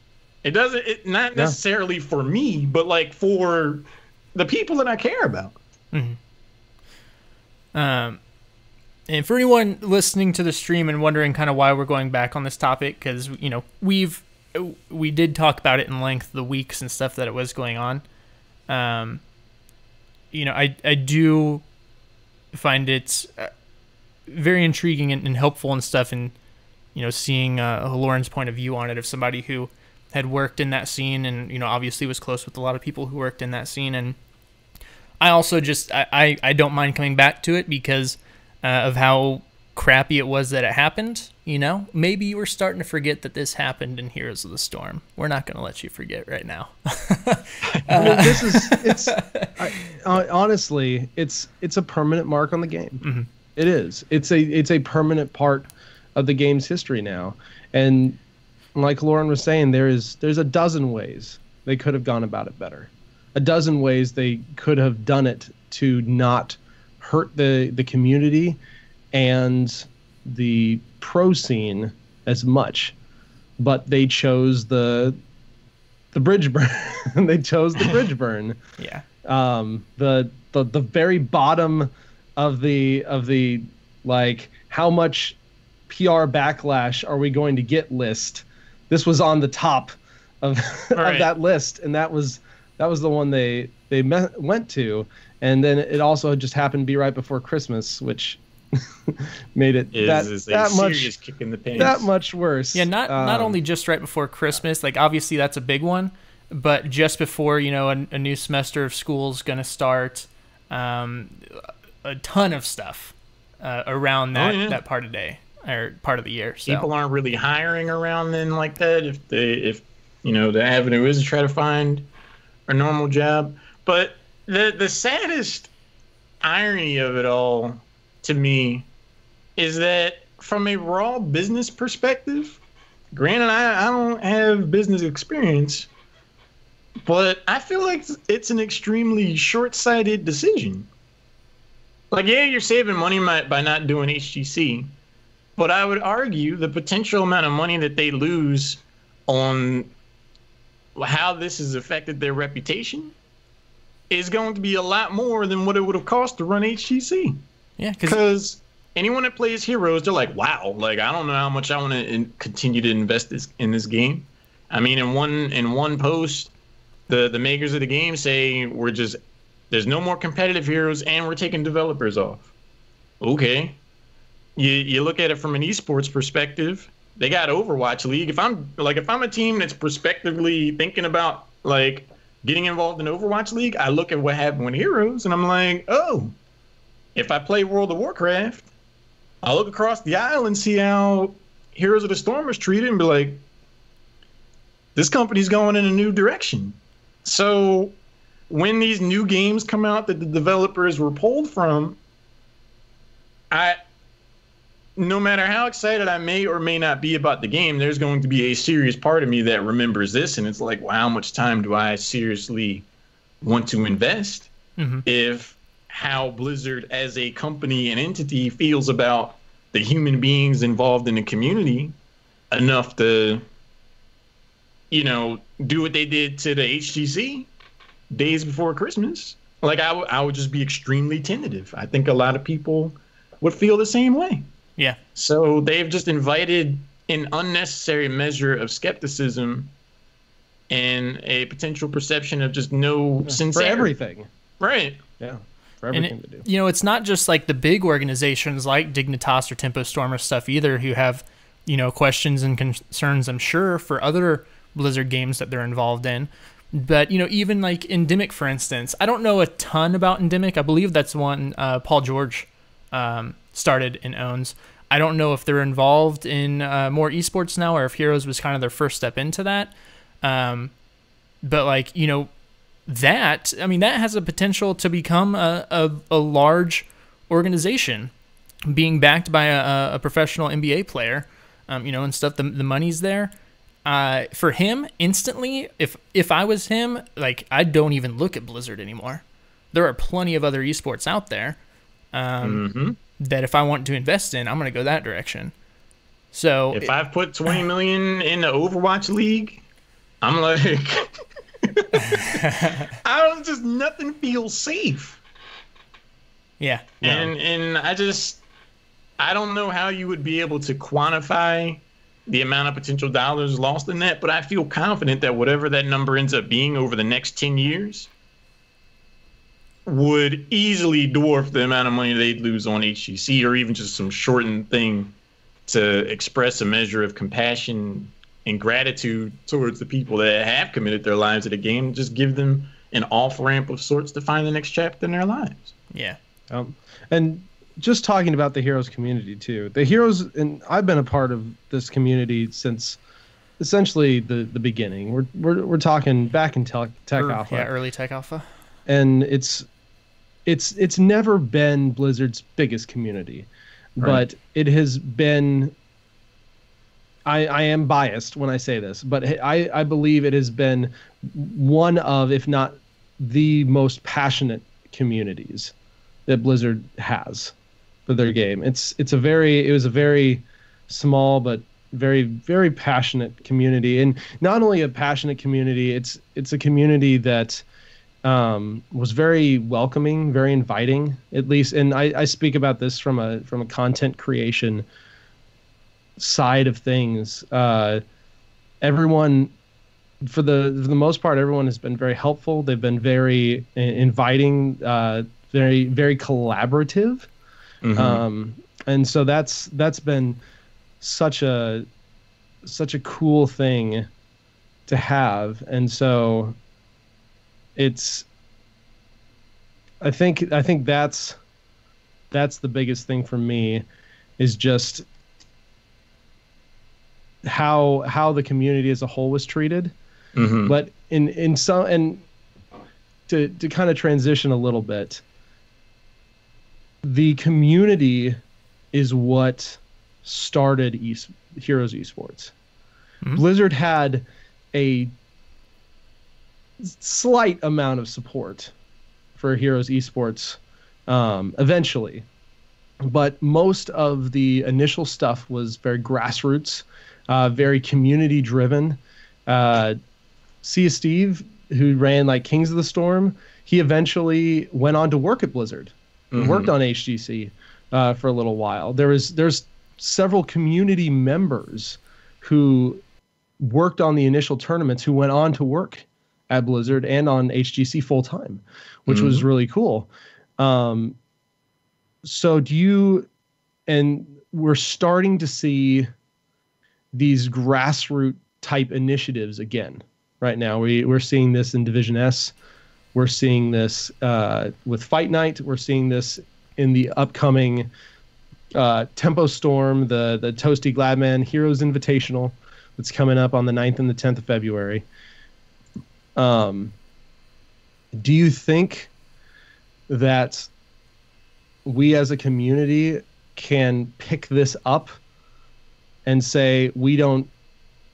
It doesn't, not necessarily for me, but like for the people that I care about. And for anyone listening to the stream and wondering kind of why we're going back on this topic, because, you know, we did talk about it in length, the weeks and stuff that it was going on. You know, I do find it very intriguing and helpful and stuff, and, you know, seeing Halorin's point of view on it, of somebody who had worked in that scene and, you know, obviously was close with a lot of people who worked in that scene. And I also just, I don't mind coming back to it because of how crappy it was that it happened. You know, maybe you were starting to forget that this happened in Heroes of the Storm. We're not going to let you forget right now. I mean, honestly, it's a permanent mark on the game. It is. It's a permanent part of the game's history now. And like Lauren was saying, there's a dozen ways they could have gone about it better. A dozen ways they could have done it to not hurt the community and the pro scene as much, but they chose the bridge burn. They chose the bridge burn. Yeah. The very bottom of the like, how much PR backlash are we going to get list? This was on the top of of that list, and that was the one they went to. And then it also just happened to be right before Christmas, which made it that much kick in the pants. That much worse. Yeah, not only just right before Christmas, like obviously that's a big one, but just before, you know, a new semester of school's going to start, a ton of stuff around that part of day or part of the year. So people aren't really hiring around then like that. If you know, the avenue is to try to find a normal job. But the saddest irony of it all to me is that from a raw business perspective, granted, I don't have business experience, but I feel like it's an extremely short-sighted decision. Like, yeah, you're saving money by not doing HGC, but I would argue the potential amount of money that they lose on how this has affected their reputation is going to be a lot more than what it would have cost to run HGC. Yeah, because anyone that plays Heroes, they're like, wow, like, I don't know how much I want to continue to invest in this game. I mean, in one post, the makers of the game say there's no more competitive Heroes and we're taking developers off. Okay. You look at it from an esports perspective, they got Overwatch League. If I'm a team that's prospectively thinking about like getting involved in Overwatch League, I look at what happened with Heroes and I'm like, oh, if I play World of Warcraft, I'll look across the aisle and see how Heroes of the Storm is treated and be like, this company's going in a new direction. So when these new games come out that the developers were pulled from, no matter how excited I may or may not be about the game, there's going to be a serious part of me that remembers this, and it's like, well, how much time do I seriously want to invest if how Blizzard as a company and entity feels about the human beings involved in the community enough to, you know, do what they did to the HGC? days before Christmas, like I would just be extremely tentative. I think a lot of people would feel the same way. Yeah. So they've just invited an unnecessary measure of skepticism and a potential perception of just no sincerity. For everything. Right. Yeah. For everything to do. You know, it's not just like the big organizations like Dignitas or Tempo Storm or stuff either who have, you know, questions and concerns, I'm sure, for other Blizzard games that they're involved in. But, you know, even like Endemic, for instance, I don't know a ton about Endemic. I believe that's one Paul George started and owns. I don't know if they're involved in more esports now or if Heroes was kind of their first step into that. But like, you know, that has a potential to become a large organization being backed by a professional NBA player, you know, and stuff. The money's there. For him, instantly, if I was him, like, I don't even look at Blizzard anymore. There are plenty of other esports out there that if I want to invest in, I'm going to go that direction. So if I've put 20 million in the Overwatch League, I'm like, nothing feels safe. Yeah. And I don't know how you would be able to quantify the amount of potential dollars lost in that, but I feel confident that whatever that number ends up being over the next 10 years would easily dwarf the amount of money they'd lose on HGC, or even just some shortened thing to express a measure of compassion and gratitude towards the people that have committed their lives to the game. Just give them an off-ramp of sorts to find the next chapter in their lives. Yeah. And just talking about the Heroes community too. The Heroes, and I've been a part of this community since essentially the beginning. We're talking back in Tech Alpha. Yeah, early Tech Alpha. And it's never been Blizzard's biggest community, but it has been. I am biased when I say this, but I believe it has been one of, if not the most passionate communities that Blizzard has for their game. It was a very small but very, very passionate community, and not only a passionate community, it's a community that was very welcoming, very inviting, at least. And I speak about this from a content creation side of things. Everyone, for the most part, everyone has been very helpful. They've been very inviting, very, very collaborative. And so that's been such a cool thing to have. And so I think that's the biggest thing for me, is just how the community as a whole was treated. But in some, and to kind of transition a little bit, the community is what started Heroes Esports. Blizzard had a slight amount of support for Heroes Esports eventually, but most of the initial stuff was very grassroots, very community driven. Sia Steve, who ran like Kings of the Storm, he eventually went on to work at Blizzard and worked on HGC for a little while. There's several community members who worked on the initial tournaments who went on to work at Blizzard and on HGC full time, which was really cool. So we're starting to see these grassroots type initiatives again right now. We're seeing this in Division S. We're seeing this with Fight Night. We're seeing this in the upcoming Tempo Storm, the Toasty Gladman Heroes Invitational that's coming up on the 9th and the 10th of February. Do you think that we as a community can pick this up and say we don't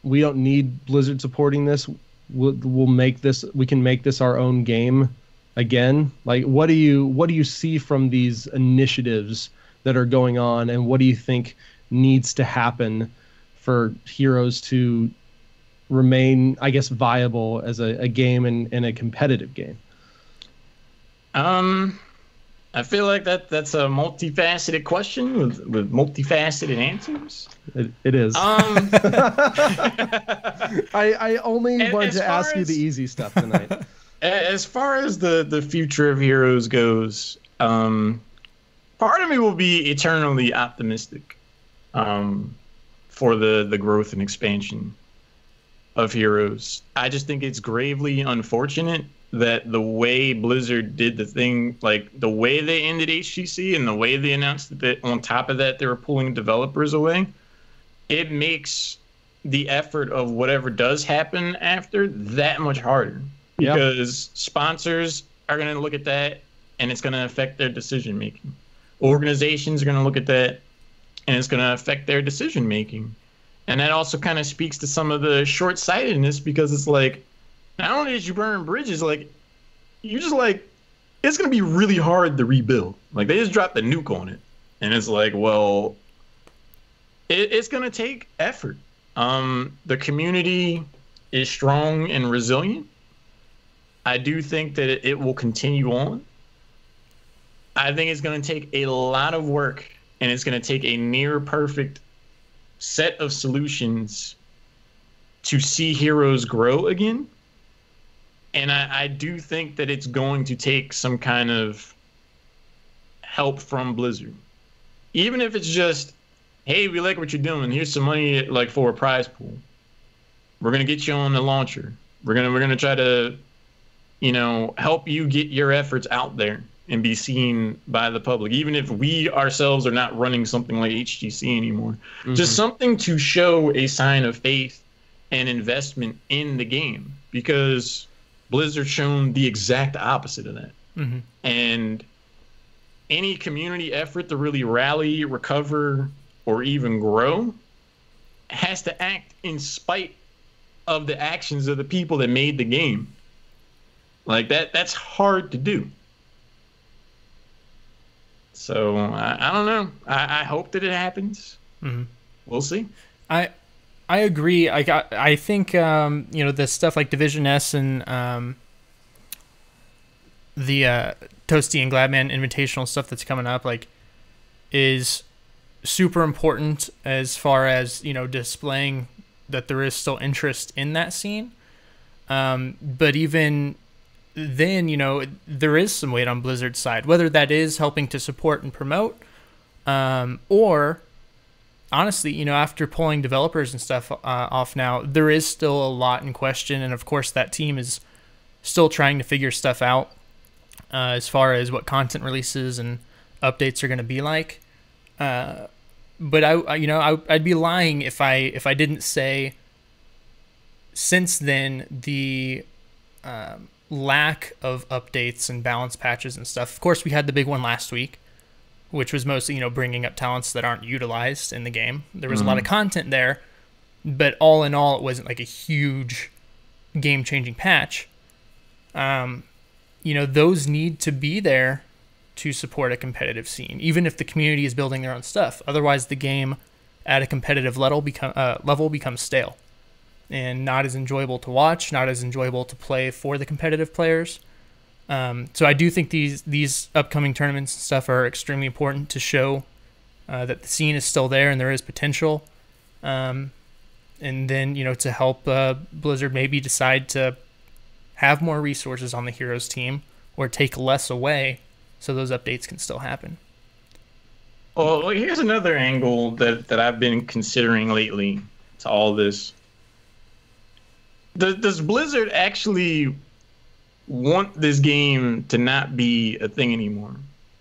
need Blizzard supporting this? We'll make this. We can make this our own game again. Like, what do you see from these initiatives that are going on, and what do you think needs to happen for Heroes to remain, I guess, viable as a game and a competitive game? I feel like that's a multifaceted question with multifaceted answers. It is. I only wanted to ask you the easy stuff tonight. As far as the future of Heroes goes, part of me will be eternally optimistic for the growth and expansion of Heroes. I just think it's gravely unfortunate that the way Blizzard did the thing, like the way they ended HGC and the way they announced that on top of that they were pulling developers away, it makes the effort of whatever does happen after that much harder. Because sponsors are going to look at that and it's going to affect their decision making. Organizations are going to look at that and it's going to affect their decision making. And that also kind of speaks to some of the short-sightedness, because it's like, not only did you burn bridges, like, you just like, it's going to be really hard to rebuild. Like, they just dropped the nuke on it. And it's like, well, it's going to take effort. The community is strong and resilient. I do think that it will continue on. I think it's going to take a lot of work, and it's going to take a near perfect set of solutions to see Heroes grow again. And I do think that it's going to take some kind of help from Blizzard. Even if it's just, hey, we like what you're doing. Here's some money like for a prize pool. We're going to get you on the launcher. We're going to try to, help you get your efforts out there and be seen by the public, even if we ourselves are not running something like HGC anymore. Mm-hmm. Just something to show a sign of faith and investment in the game, because Blizzard's shown the exact opposite of that. Mm-hmm. And any community effort to really rally, recover, or even grow has to act in spite of the actions of the people that made the game. Like that's hard to do. So I don't know. I hope that it happens. Mm-hmm. We'll see. I agree. I think the stuff like Division S and the Toasty and Gladman Invitational stuff that's coming up is super important as far as displaying that there is still interest in that scene. But even then, there is some weight on Blizzard's side, whether that is helping to support and promote, or honestly, after pulling developers and stuff off now, there is still a lot in question. And of course, that team is still trying to figure stuff out as far as what content releases and updates are going to be like. But I'd be lying if I didn't say since then the lack of updates and balance patches and stuff. Of course, we had the big one last week, which was mostly, bringing up talents that aren't utilized in the game. There was a lot of content there, but all in all, it wasn't like a huge game-changing patch. Those need to be there to support a competitive scene, even if the community is building their own stuff. Otherwise, the game at a competitive level becomes stale and not as enjoyable to watch, not as enjoyable to play for the competitive players. So I do think these upcoming tournaments and stuff are extremely important to show that the scene is still there and there is potential. And then, to help Blizzard maybe decide to have more resources on the Heroes team or take less away so those updates can still happen. Well, here's another angle that I've been considering lately to all this. Does Blizzard actually want this game to not be a thing anymore?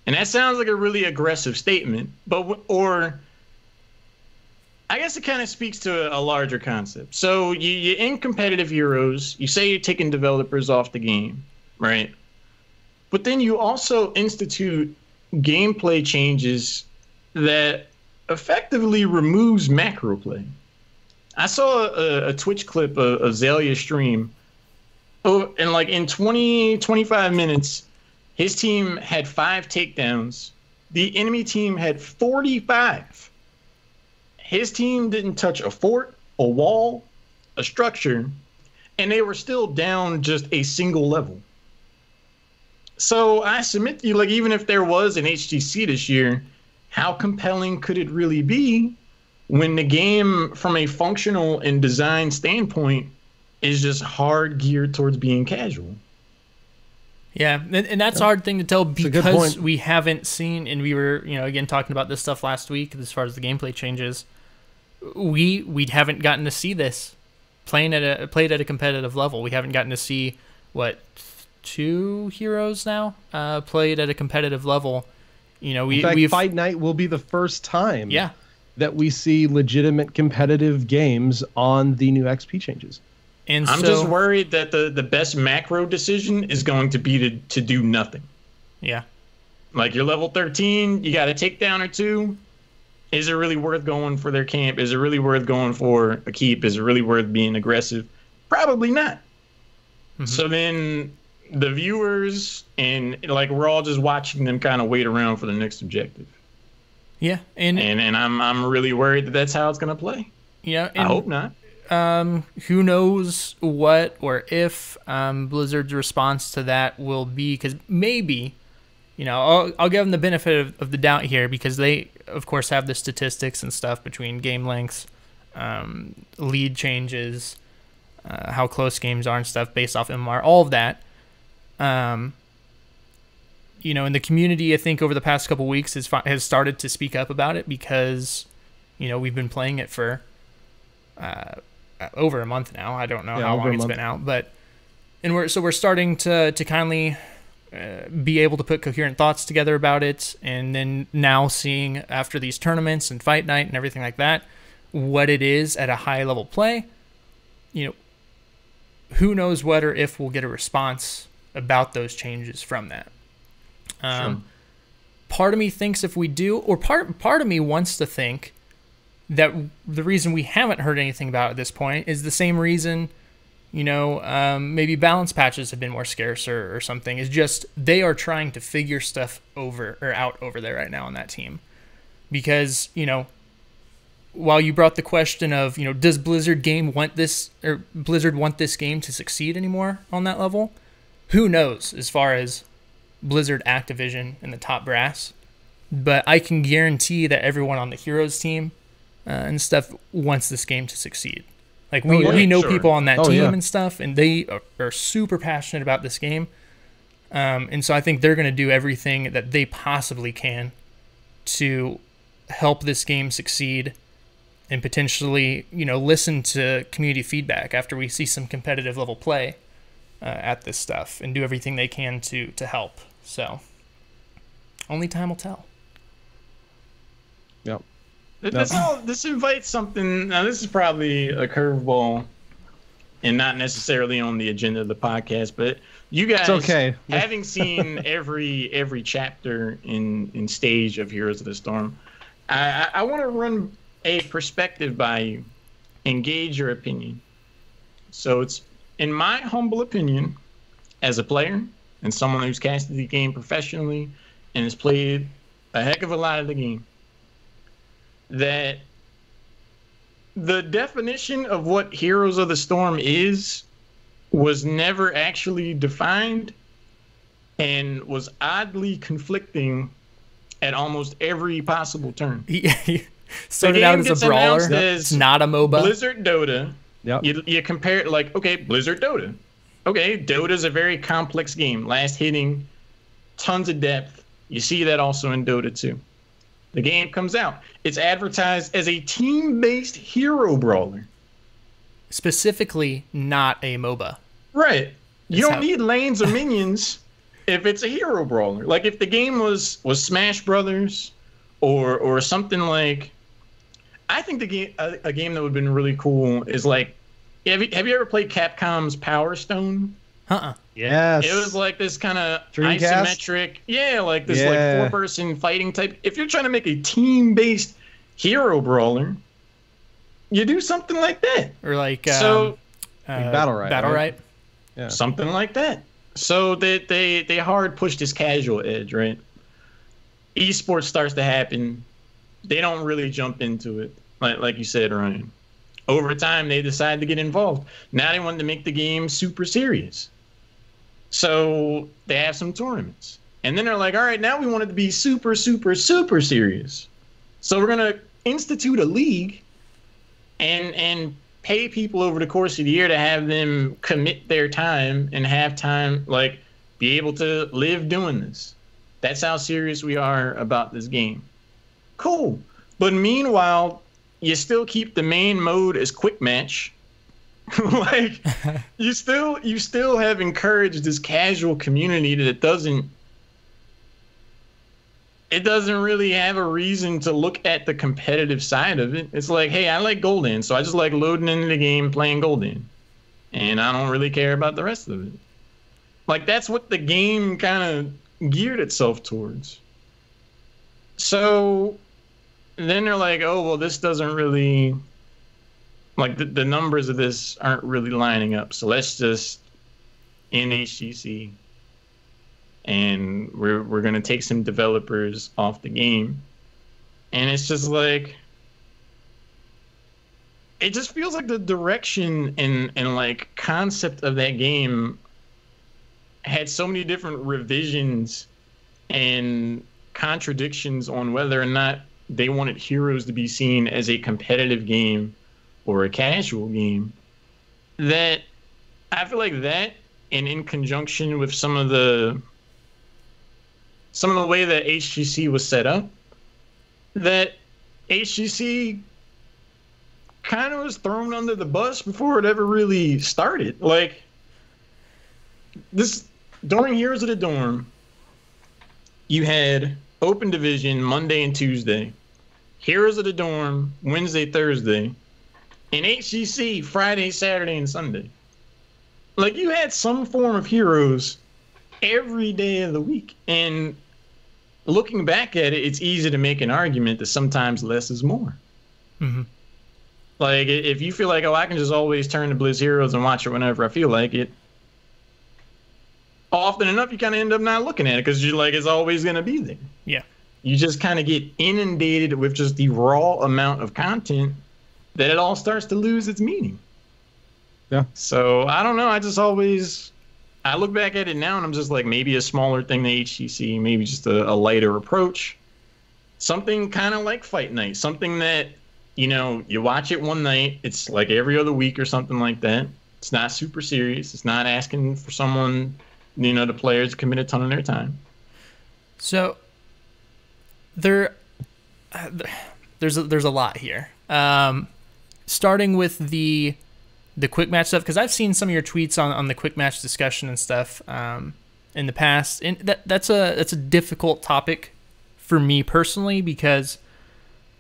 And that sounds like a really aggressive statement, or I guess it kind of speaks to a larger concept. So you're in competitive Heroes, you say you're taking developers off the game, right? But then you also institute gameplay changes that effectively removes macro play. I saw a Twitch clip of Azalea stream. Oh, and in 25 minutes, his team had 5 takedowns. The enemy team had 45. His team didn't touch a fort, a wall, a structure, and they were still down just a single level. So I submit to you, like, even if there was an HGC this year, how compelling could it really be when the game, from a functional and design standpoint, is just hard geared towards being casual? Yeah, and that's a hard thing to tell because we haven't seen, and we were, again, talking about this stuff last week as far as the gameplay changes. We haven't gotten to see this played at a competitive level. We haven't gotten to see, 2 heroes now played at a competitive level. In fact, Fight Night will be the first time that we see legitimate competitive games on the new XP changes. And I'm just worried that the best macro decision is going to be to do nothing. Yeah. Like, you're level 13, you got a takedown or 2. Is it really worth going for their camp? Is it really worth going for a keep? Is it really worth being aggressive? Probably not. Mm-hmm. So then the viewers and, like, we're all just watching them kind of wait around for the next objective. Yeah. And I'm really worried that that's how it's going to play. Yeah. I hope not. Who knows what or if Blizzard's response to that will be, because maybe, I'll give them the benefit of the doubt here, because they, of course, have the statistics and stuff between game lengths, lead changes, how close games are and stuff based off MMR, all of that. And the community, I think, over the past couple weeks has started to speak up about it, because, we've been playing it for over a month now. I don't know how long it's been out, but we're starting to kindly be able to put coherent thoughts together about it, and then now seeing after these tournaments and Fight Night and everything like that, what it is at a high level play. Who knows what or if we'll get a response about those changes from that. Sure. Part of me thinks if we do, or part of me wants to think that the reason we haven't heard anything about it at this point is the same reason, maybe balance patches have been more scarce or something, is just they are trying to figure stuff out over there right now on that team. Because, while you brought the question of, does Blizzard want this game to succeed anymore on that level? Who knows as far as Blizzard, Activision, and the top brass. But I can guarantee that everyone on the Heroes team and stuff wants this game to succeed. Like, we know people on that team and stuff, and they are super passionate about this game. And so I think they're going to do everything that they possibly can to help this game succeed, and potentially, listen to community feedback after we see some competitive level play at this stuff, and do everything they can to help. So only time will tell. Yep. This invites something. Now, this is probably a curveball and not necessarily on the agenda of the podcast, but you guys, having seen every chapter in stage of Heroes of the Storm, I want to run a perspective by you and gauge your opinion. So it's, in my humble opinion, as a player and someone who's casted the game professionally and has played a heck of a lot of the game, that the definition of what Heroes of the Storm was never actually defined, and was oddly conflicting at almost every possible turn. Started out as a brawler. It's not a MOBA. Blizzard Dota. Yep. You compare it like, okay, Blizzard Dota. Okay, Dota's a very complex game. Last hitting, tons of depth. You see that also in Dota 2. The game comes out. It's advertised as a team-based hero brawler. Specifically, not a MOBA. Right. You don't need lanes or minions if it's a hero brawler. Like, if the game was Smash Brothers or something like... I think a game that would have been really cool is like... Have you ever played Capcom's Power Stone? Yes. It was like this kind of isometric, like this like 4-person fighting type. If you're trying to make a team-based hero brawler, you do something like that. Or like Battle Right. Battle Right. Yeah. Something like that. So they hard push this casual edge, right? Esports starts to happen. They don't really jump into it, like you said, Ryan. over time, they decided to get involved. Now they wanted to make the game super serious. So they have some tournaments. And then they're like, all right, now we want it to be super, super, super serious. So we're going to institute a league and pay people over the course of the year to have them commit their time and have time, like, be able to live doing this. That's how serious we are about this game. Cool. But meanwhile, you still keep the main mode as quick match. Like, you still have encouraged this casual community that it doesn't really have a reason to look at the competitive side of it. It's like, hey, I like Golden, so I just like loading into the game, playing Golden. And I don't really care about the rest of it. Like, that's what the game kind of geared itself towards. So then they're like, oh, well, this doesn't really, like, the numbers of this aren't really lining up. So let's just end HGC. And we're going to take some developers off the game. And it's just like, it just feels like the direction and like concept of that game had so many different revisions and contradictions on whether or not they wanted Heroes to be seen as a competitive game or a casual game, that I feel like that, and in conjunction with some of the way that HGC was set up, that HGC kind of was thrown under the bus before it ever really started. Like, this, during Heroes of the Dorm, you had Open Division Monday and Tuesday, Heroes of the Dorm Wednesday, Thursday, and HGC Friday, Saturday, and Sunday. Like, you had some form of Heroes every day of the week. And looking back at it, it's easy to make an argument that sometimes less is more. Mm-hmm. Like, if you feel like, oh, I can just always turn to Blizz Heroes and watch it whenever I feel like it, often enough you kind of end up not looking at it because you're like, it's always going to be there. Yeah. You just kind of get inundated with just the raw amount of content that it all starts to lose its meaning. Yeah. So I don't know. I look back at it now and I'm just like, maybe a smaller thing than HGC, maybe just a lighter approach. Something kind of like Fight Night, something that, you know, you watch it one night, it's like every other week or something like that. It's not super serious. It's not asking for someone, you know, the players to commit a ton of their time. So there's a lot here. Starting with the quick match stuff, because I've seen some of your tweets on the quick match discussion and stuff in the past, and that's a difficult topic for me personally, because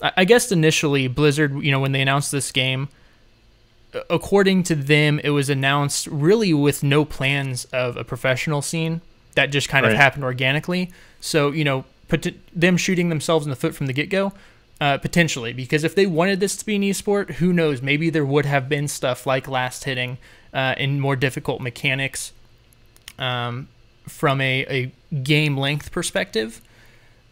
I guess initially Blizzard, you know, when they announced this game, according to them, it was announced really with no plans of a professional scene. That just kind of happened organically. So, you know, them shooting themselves in the foot from the get-go, potentially, because if they wanted this to be an esport, who knows, maybe there would have been stuff like last hitting and more difficult mechanics from a game length perspective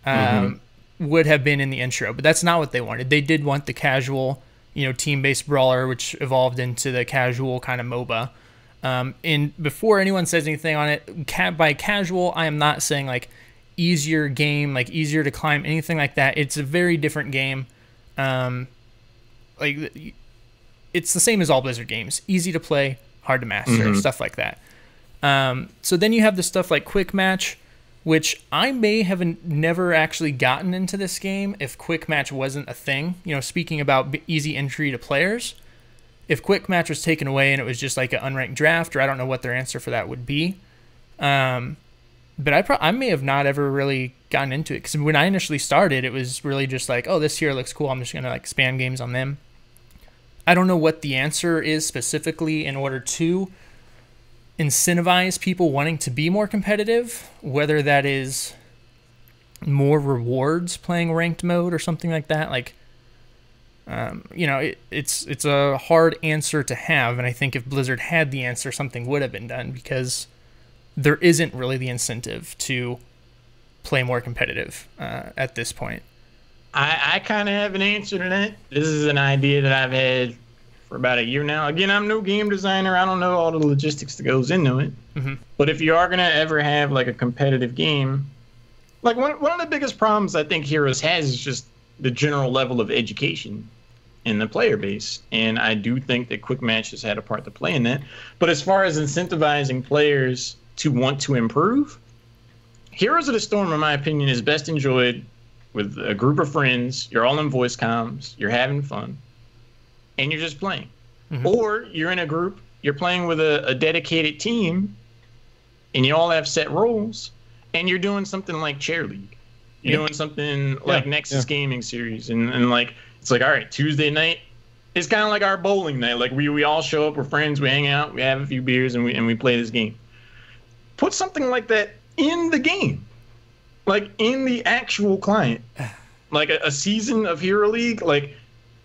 would have been in the intro, but that's not what they wanted. They did want the casual, you know, team-based brawler, which evolved into the casual kind of MOBA. And before anyone says anything on it, by casual, I am not saying like easier game, like easier to climb, anything like that. It's a very different game. Like, it's the same as all Blizzard games. Easy to play, hard to master, stuff like that. So then you have the stuff like Quick Match, which I may have never actually gotten into this game if Quick Match wasn't a thing. You know, speaking about easy entry to players, if Quick Match was taken away and it was just like an unranked draft, or I don't know what their answer for that would be. But I may have not ever really gotten into it, because when I initially started, it was really just like, oh, this here looks cool, I'm just going to like spam games on them. I don't know what the answer is specifically in order to incentivize people wanting to be more competitive, whether that is more rewards playing ranked mode or something like that. Like, you know, it's a hard answer to have, and I think if Blizzard had the answer, something would have been done, because there isn't really the incentive to play more competitive at this point. I kind of have an answer to that. This is an idea that I've had for about a year now. Again, I'm no game designer. I don't know all the logistics that goes into it. But if you are going to ever have like a competitive game, like one of the biggest problems I think Heroes has is just the general level of education in the player base. And I do think that quick matches had a part to play in that. But as far as incentivizing players to want to improve, Heroes of the Storm, in my opinion, is best enjoyed with a group of friends. You're all in voice comms, you're having fun, and you're just playing. Or you're in a group, you're playing with a dedicated team, and you all have set roles, and you're doing something like Chair League. You're doing something like Nexus Gaming Series, and like it's like, all right, Tuesday night, it's kind of like our bowling night. Like we all show up, we're friends, we hang out, we have a few beers, and we play this game. Put something like that in the game, like in the actual client, like a season of Hero League. Like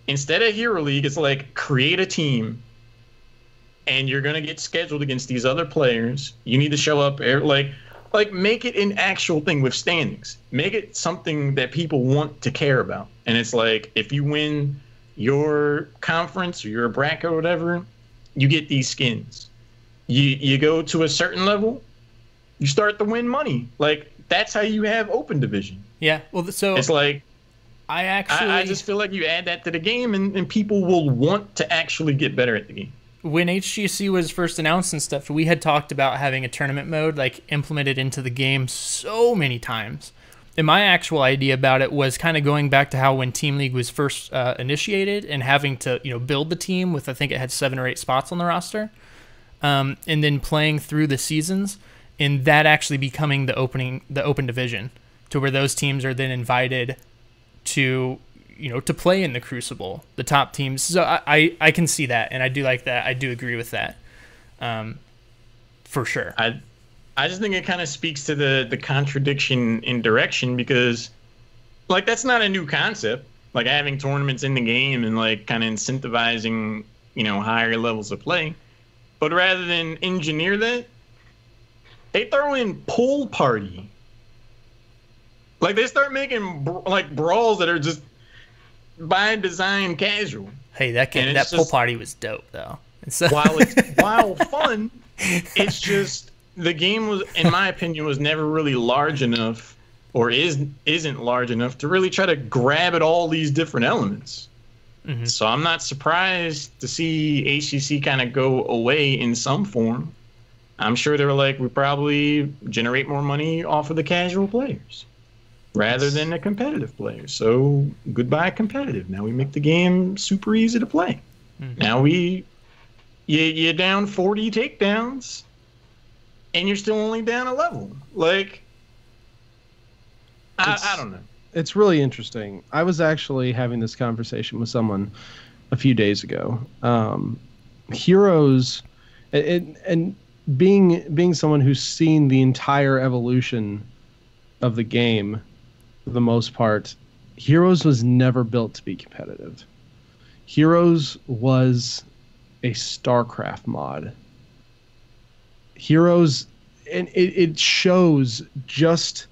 instead of Hero League, it's like create a team, and you're gonna get scheduled against these other players. You need to show up, like make it an actual thing with standings. Make it something that people want to care about. And it's like if you win your conference or your bracket or whatever, you get these skins. You go to a certain level, you start to win money. Like that's how you have open division. Yeah. Well, so it's like I just feel like you add that to the game, and people will want to actually get better at the game. When HGC was first announced and stuff, we had talked about having a tournament mode like implemented into the game so many times. And my actual idea about it was kind of going back to how when Team League was first initiated and having to build the team with, I think it had 7 or 8 spots on the roster, and then playing through the seasons, and that actually becoming the open division, to where those teams are then invited to to play in the Crucible, the top teams. So I can see that, and I do like that. I do agree with that, for sure. I just think it kind of speaks to the contradiction in direction, because like that's not a new concept, like having tournaments in the game and like kind of incentivizing higher levels of play. But rather than engineer that, they throw in pool party. Like they start making like brawls that are just by design casual. Hey, that pool party was dope though. So while fun, it's just the game was, in my opinion, was never really large enough, or isn't large enough to really try to grab at all these different elements. So I'm not surprised to see HCC kind of go away in some form. I'm sure they were like, we probably generate more money off of the casual players rather than the competitive players. So goodbye competitive. Now we make the game super easy to play. Now you're down 40 takedowns and you're still only down a level. Like, I don't know. It's really interesting. I was actually having this conversation with someone a few days ago. Heroes, and being someone who's seen the entire evolution of the game, for the most part, Heroes was never built to be competitive. Heroes was a StarCraft mod. Heroes, and it shows just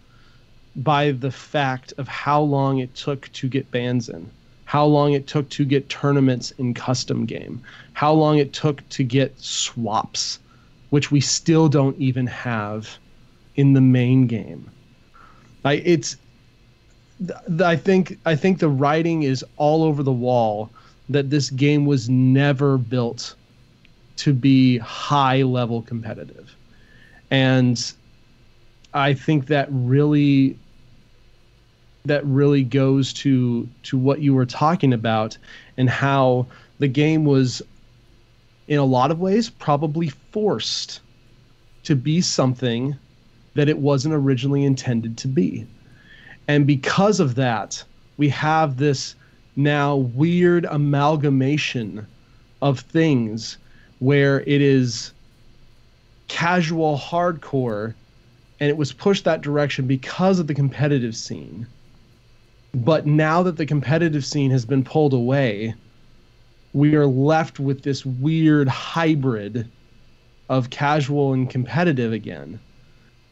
by the fact of how long it took to get bans in, how long it took to get tournaments in custom game, how long it took to get swaps, which we still don't even have in the main game. I think the writing is all over the wall that this game was never built to be high level competitive. And I think that really goes to what you were talking about, and how the game was, in a lot of ways, probably forced to be something that it wasn't originally intended to be. And because of that, we have this now weird amalgamation of things where it is casual hardcore, and it was pushed that direction because of the competitive scene. But now that the competitive scene has been pulled away, we are left with this weird hybrid of casual and competitive again.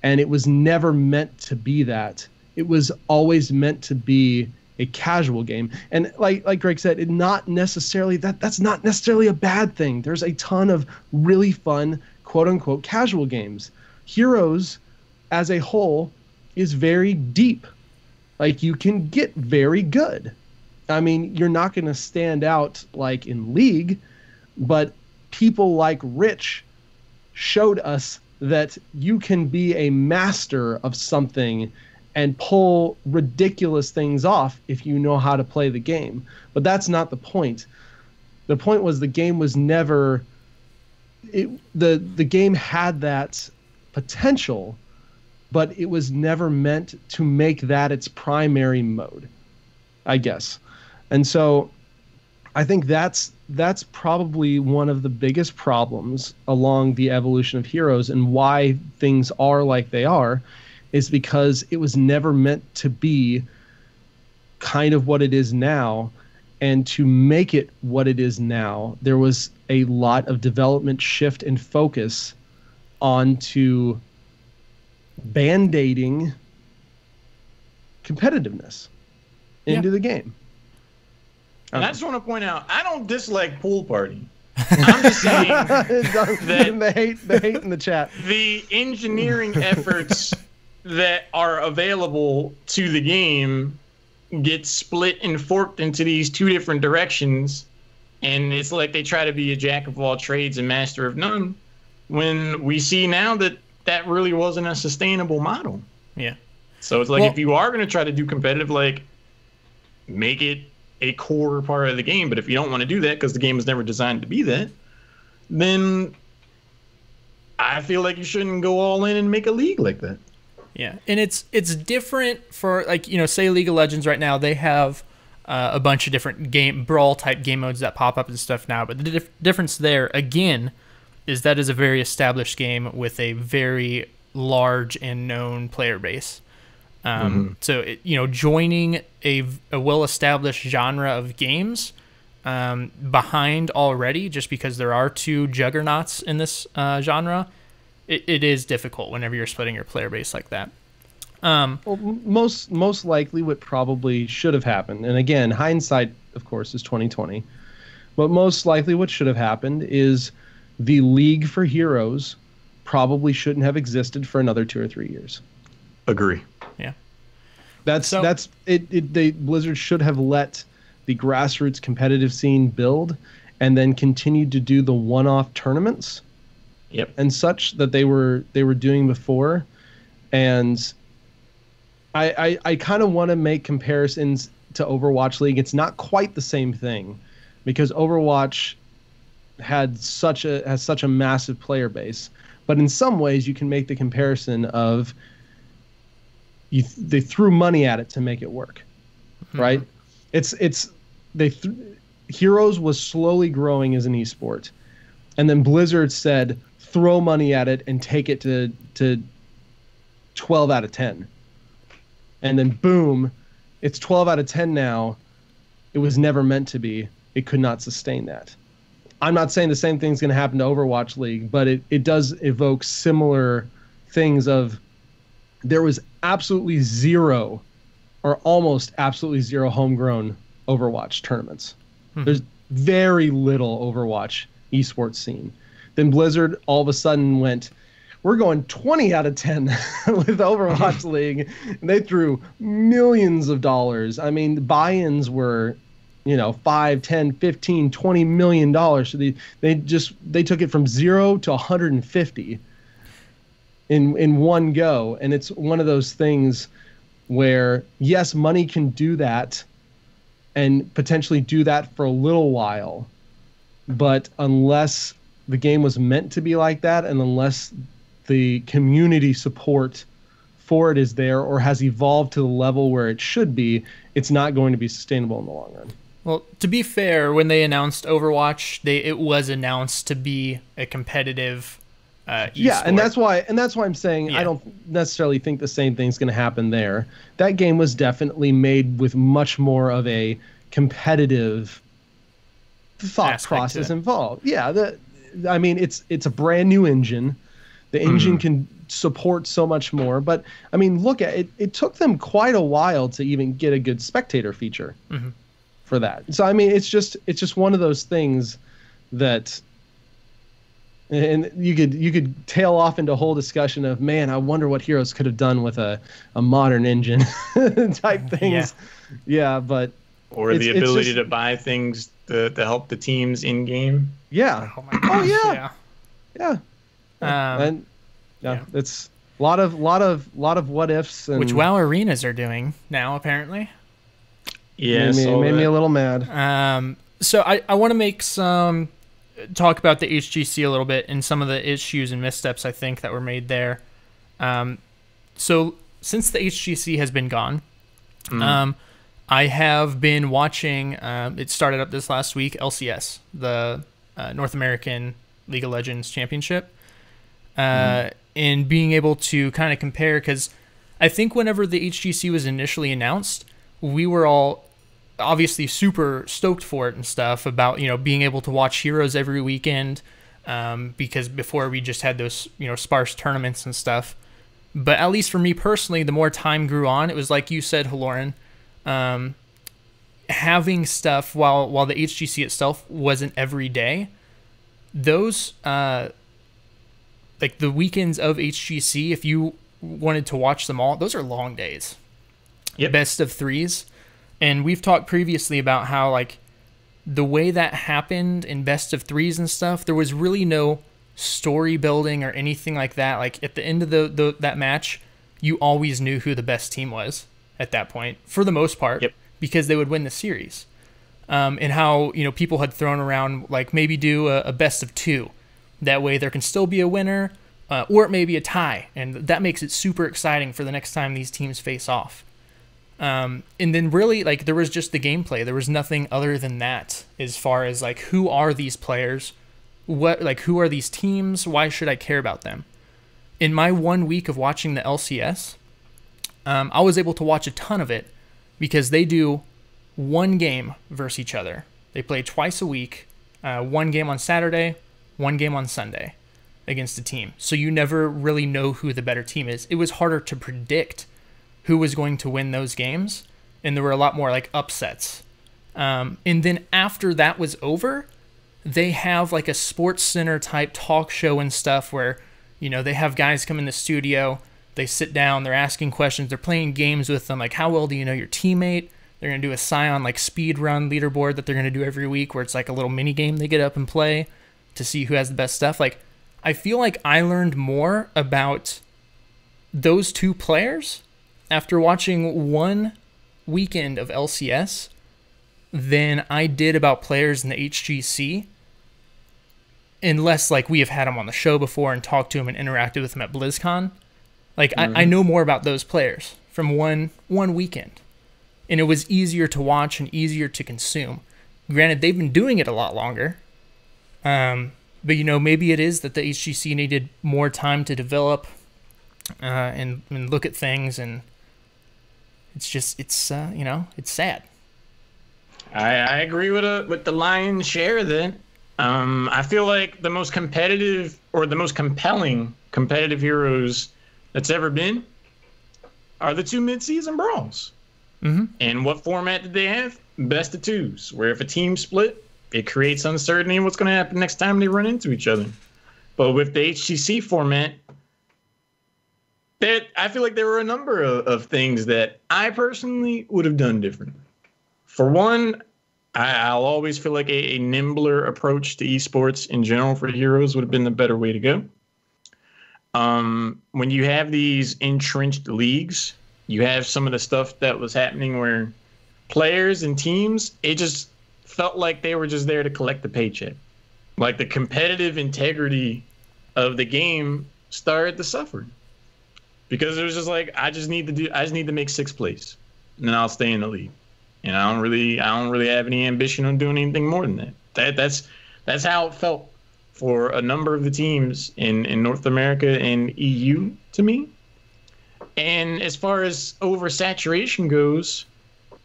And it was never meant to be that. It was always meant to be a casual game. And like Greg said, that's not necessarily a bad thing. There's a ton of really fun, quote unquote, casual games. Heroes as a whole is very deep. Like, you can get very good. I mean, you're not going to stand out like in League, but people like Rich showed us that you can be a master of something and pull ridiculous things off if you know how to play the game. But that's not the point. The point was the game was never... the game had that potential, but it was never meant to make that its primary mode, I guess. And so I think that's probably one of the biggest problems along the evolution of Heroes, and why things are like they are, is because it was never meant to be kind of what it is now. And to make it what it is now, there was a lot of development shift and focus onto band-aiding competitiveness into the game. And I just want to point out, I don't dislike Pool Party. I'm just saying that the hate in the chat. The engineering efforts that are available to the game get split and forked into these two different directions, and it's like they try to be a jack of all trades and master of none, when we see now that that really wasn't a sustainable model. Yeah. So it's like, if you are going to try to do competitive, like, make it a core part of the game. But if you don't want to do that because the game was never designed to be that, then I feel like you shouldn't go all in and make a league like that. Yeah, and it's different for, like, you know, say League of Legends right now, they have a bunch of different brawl type game modes that pop up and stuff now. But the difference there, again, is that is a very established game with a very large and known player base. So, joining a well-established genre of games behind already, just because there are two juggernauts in this genre, it is difficult whenever you're splitting your player base like that. Well, most likely what probably should have happened, and again, hindsight, of course, is 2020, but most likely what should have happened is the League for Heroes probably shouldn't have existed for another 2 or 3 years. Agree. Yeah. That's it. Blizzard should have let the grassroots competitive scene build, and then continued to do the one-off tournaments, and such that they were doing before. And I kind of want to make comparisons to Overwatch League. It's not quite the same thing, because Overwatch has such a massive player base, but in some ways you can make the comparison of they threw money at it to make it work, right? Heroes was slowly growing as an esport, and then Blizzard said throw money at it and take it to 12 out of 10, and then boom, it's 12 out of 10 now. It was never meant to be. It could not sustain that. I'm not saying the same thing's going to happen to Overwatch League, but it does evoke similar things of there was absolutely zero, or almost absolutely zero, homegrown Overwatch tournaments. There's very little Overwatch esports scene. Then Blizzard all of a sudden went, we're going 20 out of 10 with Overwatch League. And they threw millions of dollars. I mean, buy-ins were, $5, 10, 15, $20 million. So they took it from 0 to 150 in one go. And it's one of those things where, yes, money can do that and potentially do that for a little while, but unless the game was meant to be like that, and unless the community support for it is there or has evolved to the level where it should be, it's not going to be sustainable in the long run. Well, to be fair, when they announced Overwatch, it was announced to be a competitive esport. Yeah, and that's why I'm saying I don't necessarily think the same thing's going to happen there. That game was definitely made with much more of a competitive thought process involved. Yeah, I mean, it's a brand new engine. The engine can support so much more. But I mean, look at it. It took them quite a while to even get a good spectator feature for that. So I mean, it's just one of those things that, and you could tail off into a whole discussion of, man, I wonder what Heroes could have done with a modern engine type things. Yeah, but or the ability to buy things to help the teams in game. Yeah. Oh my gosh. Yeah. And it's a lot of what ifs, and which WoW arenas are doing now apparently. Yeah, made me a little mad. So I want to make some talk about the HGC a little bit and some of the issues and missteps I think that were made there. So since the HGC has been gone, I have been watching. It started up this last week. LCS, the North American League of Legends Championship, and being able to kind of compare, because I think whenever the HGC was initially announced, we were all obviously super stoked for it and stuff about, being able to watch Heroes every weekend, because before we just had those, sparse tournaments and stuff. But at least for me personally, the more time grew on, it was like you said, Halorin, having stuff while the HGC itself wasn't every day, those like the weekends of HGC, if you wanted to watch them all, those are long days. Yep. Best of threes. And we've talked previously about how, like, the way that happened in best of threes and stuff, there was really no story building or anything like that. Like, at the end of that match, you always knew who the best team was at that point, for the most part, because they would win the series. And how, people had thrown around, like, maybe do a best of two. That way there can still be a winner, or it may be a tie. And that makes it super exciting for the next time these teams face off. And then really, like, there was just the gameplay. There was nothing other than that as far as, like, who are these players? Who are these teams? Why should I care about them? In my 1 week of watching the LCS, I was able to watch a ton of it because they do one game versus each other. They play twice a week, one game on Saturday, one game on Sunday against a team. So you never really know who the better team is. It was harder to predict who was going to win those games, and there were a lot more like upsets. And then after that was over, they have like a Sports Center type talk show and stuff where, they have guys come in the studio, they sit down, they're asking questions, they're playing games with them, like, how well do you know your teammate? They're going to do a Scion like speed run leaderboard that they're going to do every week, where it's like a little mini game they get up and play to see who has the best stuff. Like, I feel like I learned more about those two players after watching 1 weekend of LCS than I did about players in the HGC, unless, like, we have had them on the show before and talked to them and interacted with them at BlizzCon. Like, I know more about those players from one weekend, and it was easier to watch and easier to consume. Granted, they've been doing it a lot longer, but, maybe it is that the HGC needed more time to develop and look at things, and it's just, it's sad. I agree with the lion's share then. I feel like the most competitive or the most compelling competitive Heroes that's ever been are the 2 mid-season brawls. And what format did they have? Best of twos, where if a team split, it creates uncertainty in what's going to happen next time they run into each other. But with the HGC format, I feel like there were a number of things that I personally would have done different. For one, I'll always feel like a nimbler approach to esports in general for Heroes would have been the better way to go. When you have these entrenched leagues, you have some of the stuff that was happening where players and teams, it just felt like they were just there to collect the paycheck. Like, the competitive integrity of the game started to suffer. Because it was just like, I just need to make 6th place, and then I'll stay in the league. And I don't really have any ambition on doing anything more than that. That's how it felt for a number of the teams in North America and EU to me. And as far as oversaturation goes,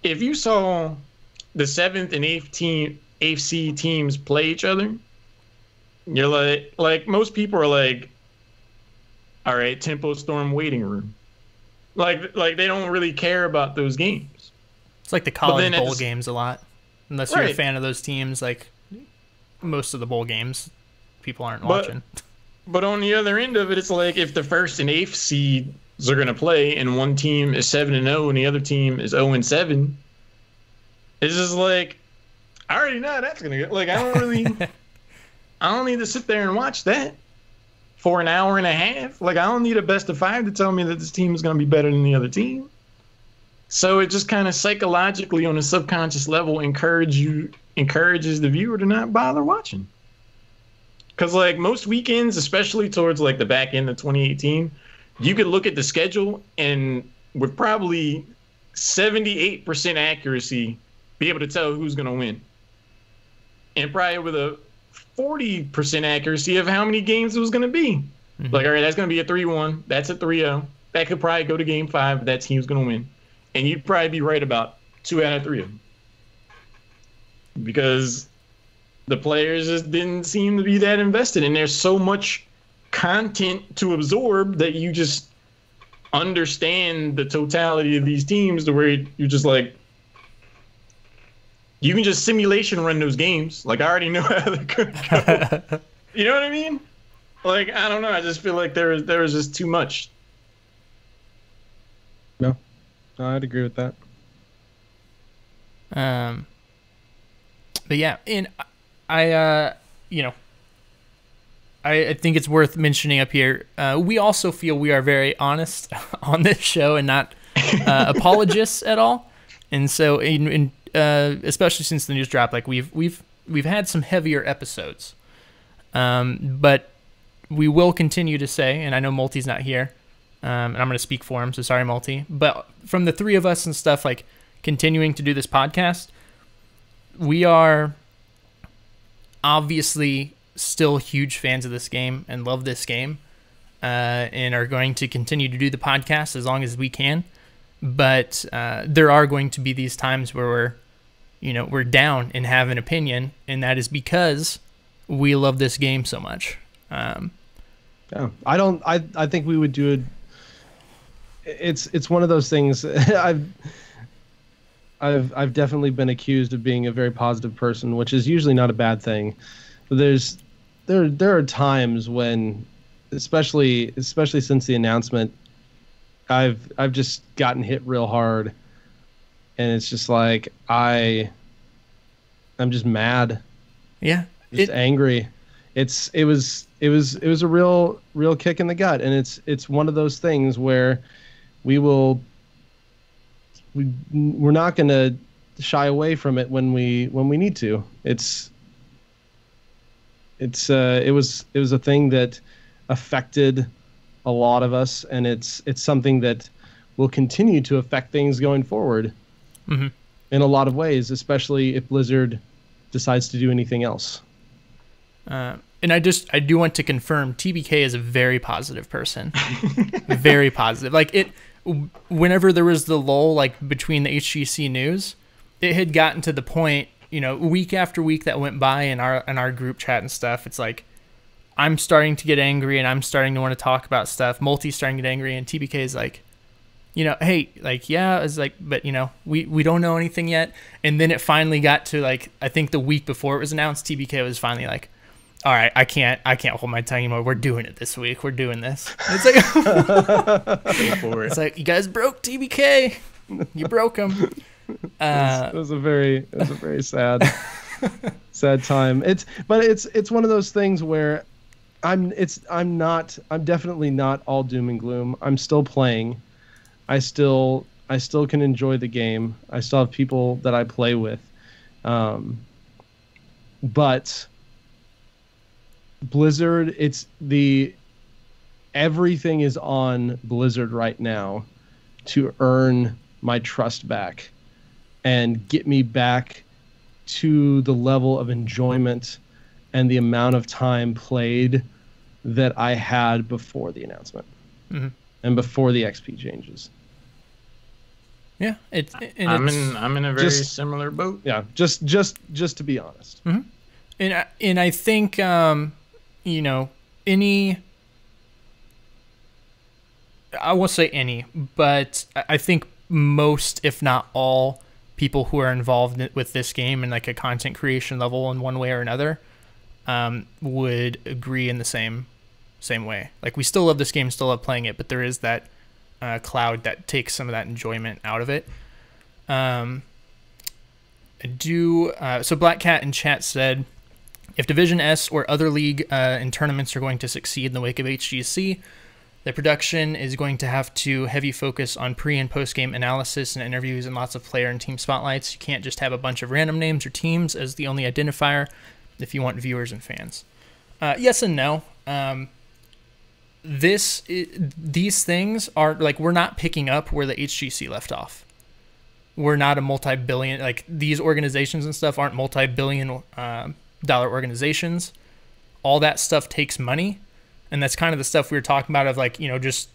if you saw the 7th and 8th seed teams play each other, you're like most people are like, All right, Tempo Storm waiting room. Like they don't really care about those games. It's like the college bowl games a lot. Unless you're a fan of those teams, like most of the bowl games, people aren't watching. But on the other end of it, it's like if the 1st and 8th seeds are going to play and one team is 7-0 and the other team is 0-7, it's just like, I already know how that's going to go. Like, I don't need to sit there and watch that for an hour and a half. Like, I don't need a best of 5 to tell me that this team is going to be better than the other team. So it just kind of psychologically on a subconscious level encourages the viewer to not bother watching. Because, like, most weekends, especially towards, like, the back end of 2018, you could look at the schedule and with probably 78% accuracy be able to tell who's going to win. And probably with a 40% accuracy of how many games it was going to be. Mm-hmm. Like, all right, that's going to be a 3-1. That's a 3-0. That could probably go to game 5, but that team's going to win. And you'd probably be right about 2 out of 3 of them. Because the players just didn't seem to be that invested. And there's so much content to absorb that you just understand the totality of these teams to where you're just like, you can just simulation run those games. Like, I already know how they're going to go. You know what I mean? Like, I don't know. I just feel like there was just too much. No, I'd agree with that. But yeah, and I think it's worth mentioning up here. We also feel we are very honest on this show and not apologists at all. And so, especially since the news dropped, like we've had some heavier episodes, but we will continue to say, and I know Multi's not here, and I'm going to speak for him, so sorry, Multi. But from the 3 of us and stuff, like continuing to do this podcast, we are obviously still huge fans of this game and love this game, and are going to continue to do the podcast as long as we can. But there are going to be these times where we're down and have an opinion, and that is because we love this game so much. Yeah, I think we would do it. It's one of those things. I've definitely been accused of being a very positive person, which is usually not a bad thing. But there are times when, especially since the announcement, I've just gotten hit real hard, and it's just like I'm just mad. Yeah, just angry. It was a real kick in the gut, and it's one of those things where we're not going to shy away from it when we need to. It was a thing that affected a lot of us, and it's something that will continue to affect things going forward. Mm-hmm. In a lot of ways, especially if Blizzard decides to do anything else. And I do want to confirm TBK is a very positive person. Very positive. Like whenever there was the lull, like between the HGC news, it had gotten to the point, week after week that went by in our group chat and stuff. It's like, I'm starting to get angry and I'm starting to want to talk about stuff. Multi's starting to get angry, and TBK is like, hey, like, yeah, it's like, but we don't know anything yet. And then it finally got to, like, I think the week before it was announced, TBK was finally like, all right, I can't hold my tongue anymore. We're doing it this week. We're doing this. And it's like, it's like, you guys broke TBK. You broke him. It was a very sad, sad time. It's one of those things where I'm definitely not all doom and gloom. I'm still playing. I still can enjoy the game. I still have people that I play with. But Blizzard, everything is on Blizzard right now to earn my trust back and get me back to the level of enjoyment and the amount of time played that I had before the announcement. Mm-hmm. And before the XP changes. Yeah, I'm in a very similar boat. Yeah, just to be honest. Mm-hmm. And I think any I won't say any, but I think most, if not all, people who are involved with this game in like a content creation level in one way or another would agree in the same way. Like, we still love this game, still love playing it, but there is that cloud that takes some of that enjoyment out of it. So Black Cat in chat said, if Division S or other league and tournaments are going to succeed in the wake of HGC, the production is going to have to heavy focus on pre- and post-game analysis and interviews and lots of player and team spotlights. You can't just have a bunch of random names or teams as the only identifier if you want viewers and fans. Yes and no. These things are, like, we're not picking up where the HGC left off. We're not a multi-billion, like, these organizations and stuff aren't multi-billion dollar organizations. All that stuff takes money, and that's kind of the stuff we were talking about of, like, you know, just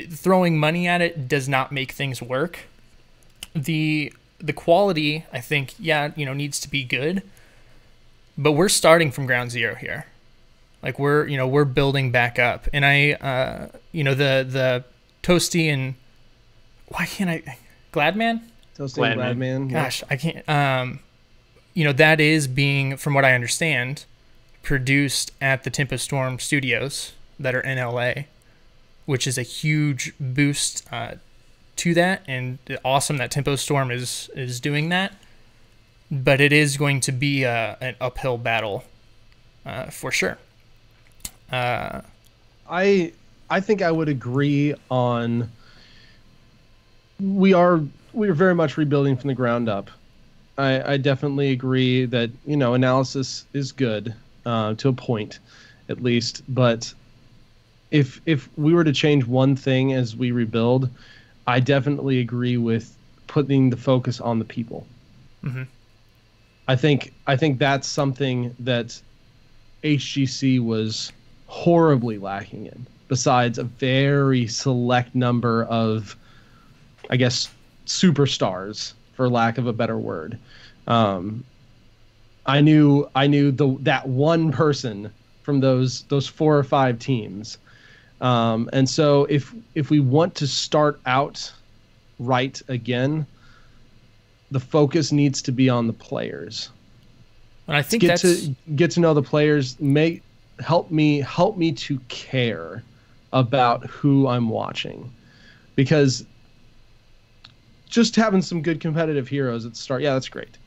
throwing money at it does not make things work. The quality, I think, yeah, you know, needs to be good, but we're starting from ground zero here. Like, we're building back up, and the Toasty and why can't I Gladman? Toasty and Gladman. Gosh, I can't. That is being, from what I understand, produced at the Tempo Storm Studios that are in LA, which is a huge boost to that, and awesome that Tempo Storm is doing that. But it is going to be an uphill battle for sure. I think I would agree on. We are very much rebuilding from the ground up. I definitely agree that, you know, analysis is good to a point, at least. But if we were to change one thing as we rebuild, I definitely agree with putting the focus on the people. Mm-hmm. I think that's something that HGC was horribly lacking in, besides a very select number of, I guess, superstars, for lack of a better word. I knew that one person from those 4 or 5 teams. And so if we want to start out right again, the focus needs to be on the players. And I think get to know the players, help me to care about who I'm watching, because just having some good competitive heroes at the start, yeah, that's great.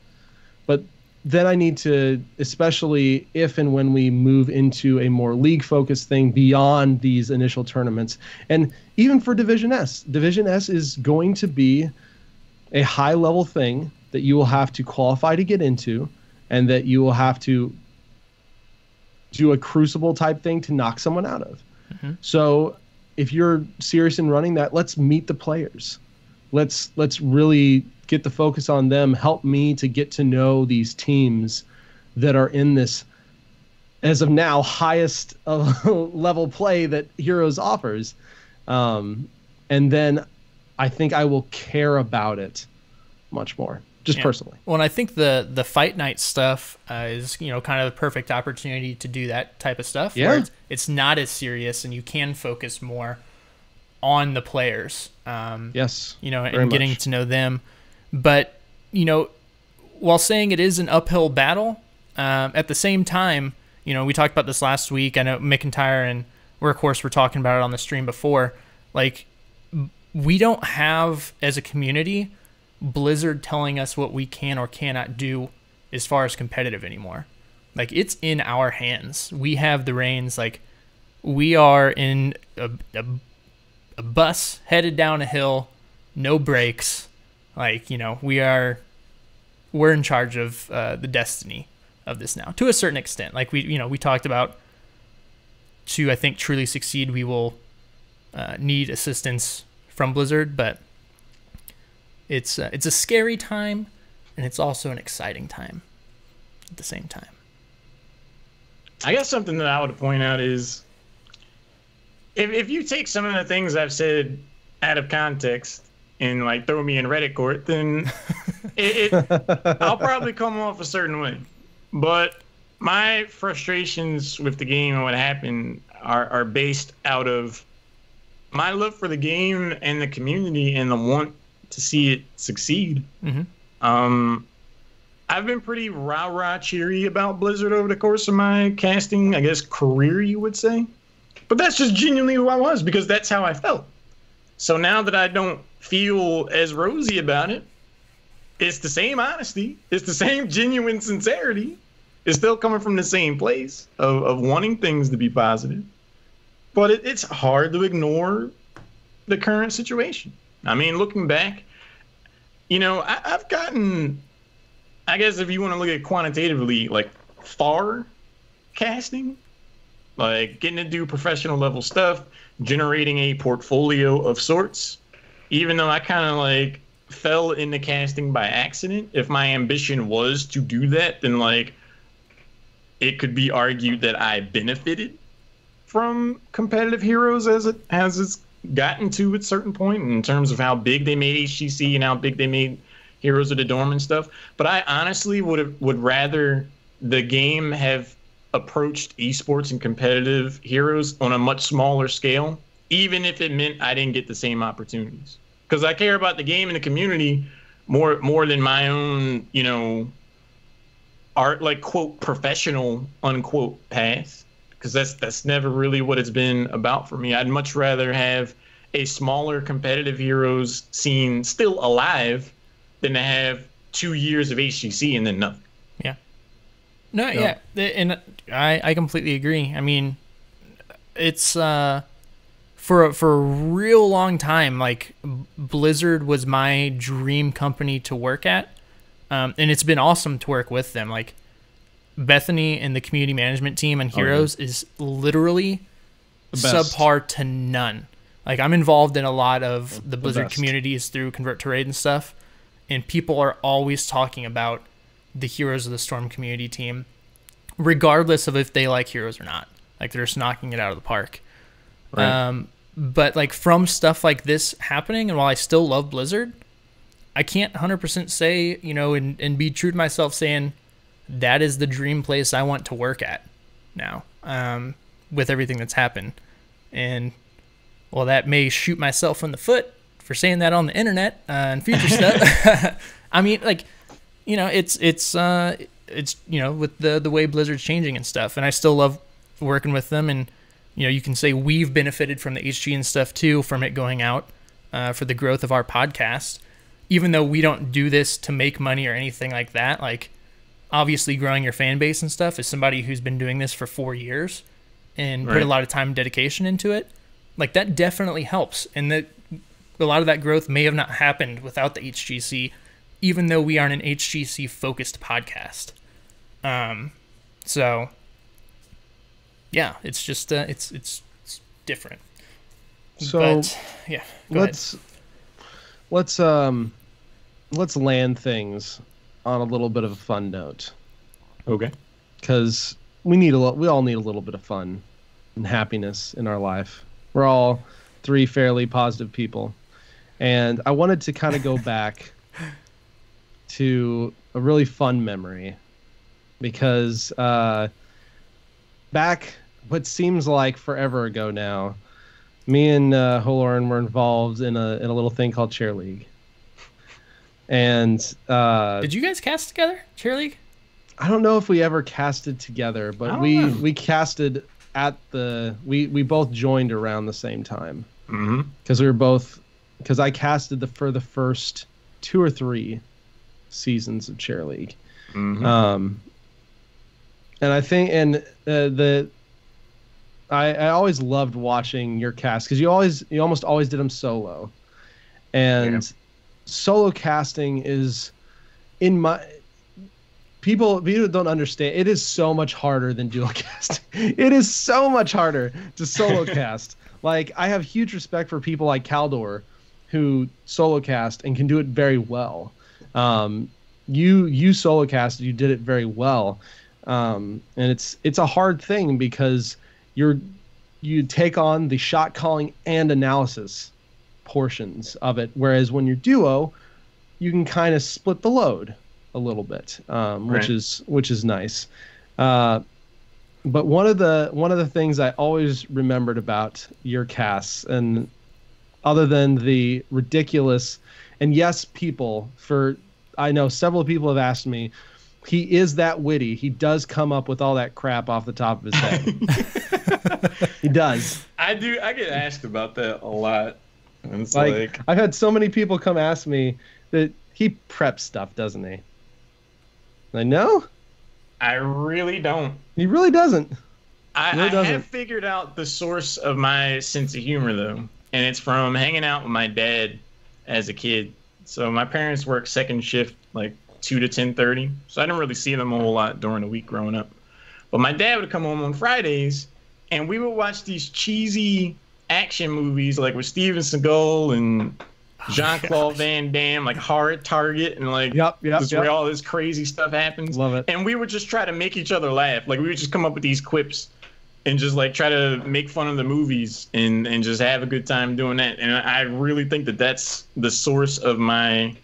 But then I need to, especially if and when we move into a more league-focused thing beyond these initial tournaments, and even for Division S. Division S is going to be a high-level thing that you will have to qualify to get into, and that you will have to do a crucible-type thing to knock someone out of. Mm-hmm. So if you're serious in running that, let's meet the players. Let's really get the focus on them. Help me to get to know these teams that are in this, as of now, highest level play that Heroes offers. And then I think I will care about it much more, just personally. Well, and I think the Fight Night stuff is, you know, kind of the perfect opportunity to do that type of stuff. Yeah. Where it's not as serious and you can focus more on the players. Yes. You know, and getting to know them. But, you know, while saying it is an uphill battle, at the same time, you know, we talked about this last week. I know McIntyre and Workhorse were talking about it on the stream before. Like, we don't have, as a community, Blizzard telling us what we can or cannot do as far as competitive anymore. Like, it's in our hands. We have the reins. Like, we are in a bus headed down a hill, no brakes. Like, you know, we're in charge of the destiny of this now, to a certain extent. Like, we talked about, to, I think, truly succeed, we will need assistance from Blizzard, but it's a scary time, and it's also an exciting time at the same time. I guess something that I would point out is, if you take some of the things I've said out of context and, like, throw me in Reddit court, then I'll probably come off a certain way. But my frustrations with the game and what happened are based out of my love for the game and the community and the want to see it succeed. I've been pretty rah-rah cheery about Blizzard over the course of my casting, I guess, career, you would say. But that's just genuinely who I was, because that's how I felt. So now that I don't feel as rosy about it, it's the same honesty. It's the same genuine sincerity. It's still coming from the same place of wanting things to be positive. But it's hard to ignore the current situation. I mean, looking back, you know, I've gotten, I guess if you want to look at it quantitatively, like far casting, like getting to do professional level stuff, generating a portfolio of sorts, even though I kind of like fell into casting by accident. If my ambition was to do that, then like it could be argued that I benefited from competitive heroes as it's gotten to at a certain point in terms of how big they made HGC and how big they made Heroes of the Dorm and stuff. But I honestly would rather the game have approached esports and competitive heroes on a much smaller scale, even if it meant I didn't get the same opportunities. Because I care about the game and the community more than my own, you know, art, like, quote, professional, unquote, path. Because that's never really what it's been about for me. I'd much rather have a smaller competitive heroes scene still alive than to have 2 years of HGC and then nothing. Yeah. No, yeah. And I completely agree. I mean, it's for a real long time, like, Blizzard was my dream company to work at. And it's been awesome to work with them. Like, Bethany and the community management team on Heroes is literally subpar to none. Like, I'm involved in a lot of the Blizzard communities through Convert to Raid and stuff, and people are always talking about the Heroes of the Storm community team, regardless of if they like Heroes or not. Like, they're just knocking it out of the park. Right. But, like, from stuff like this happening, and while I still love Blizzard, I can't 100% say, you know, and be true to myself saying that is the dream place I want to work at now, with everything that's happened. And, well, that may shoot myself in the foot for saying that on the internet and future stuff. I mean, like, you know, it's you know, with the way Blizzard's changing and stuff, and I still love working with them. And, you know, you can say we've benefited from the HG and stuff too, from it going out for the growth of our podcast. Even though we don't do this to make money or anything like that, like, obviously growing your fan base and stuff, as somebody who's been doing this for 4 years and put a lot of time and dedication into it, like, that definitely helps. And that a lot of that growth may have not happened without the HGC, even though we aren't an HGC focused podcast. So yeah, it's just it's different. So but, yeah, let's land things on a little bit of a fun note. Okay. Because we all need a little bit of fun and happiness in our life. We're all three fairly positive people. And I wanted to kind of go back to a really fun memory, because back what seems like forever ago now, me and Halorin were involved in a little thing called Chair League. And did you guys cast together, Chair League? I don't know if we ever casted together, but we casted at we both joined around the same time. Because because I casted for the first 2 or 3 seasons of Chair League. And I think I always loved watching your cast, because you almost always did them solo. And solo casting is, in my people don't understand, it is so much harder than dual casting. It is so much harder to solo cast. Like, I have huge respect for people like Caldor who solo cast and can do it very well. You solo casted, you did it very well. And it's a hard thing, because you take on the shot calling and analysis portions of it, whereas when you're duo, you can kind of split the load a little bit, which is nice. But one of the things I always remembered about your casts, and other than the ridiculous. And yes, I know several people have asked me, he is that witty. He does come up with all that crap off the top of his head. He does. I do. I get asked about that a lot. And it's like I've had so many people come ask me that he preps stuff, doesn't he? I know. I really don't. He really doesn't. I have figured out the source of my sense of humor, though. And it's from hanging out with my dad as a kid. So my parents work second shift, like 2 to 10:30. So I didn't really see them a whole lot during the week growing up. But my dad would come home on Fridays, and we would watch these cheesy action movies, like with Steven Seagal and Jean-Claude Van Damme, like Hard Target, and like where all this crazy stuff happens. Love it. And we would just try to make each other laugh. Like we would just come up with these quips and just like try to make fun of the movies and just have a good time doing that. And I really think that that's the source of my,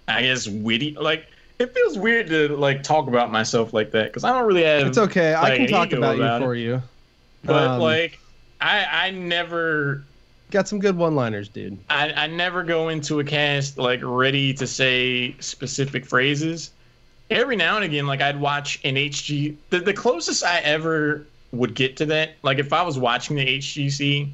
I guess, witty. Like it feels weird to like talk about myself like that because I don't really have. It's okay. Like, I can talk about you for you. But like I never got some good one-liners, dude. I never go into a cast like ready to say specific phrases. Every now and again, like I'd watch an HG. The closest I ever would get to that, like if I was watching the HGC,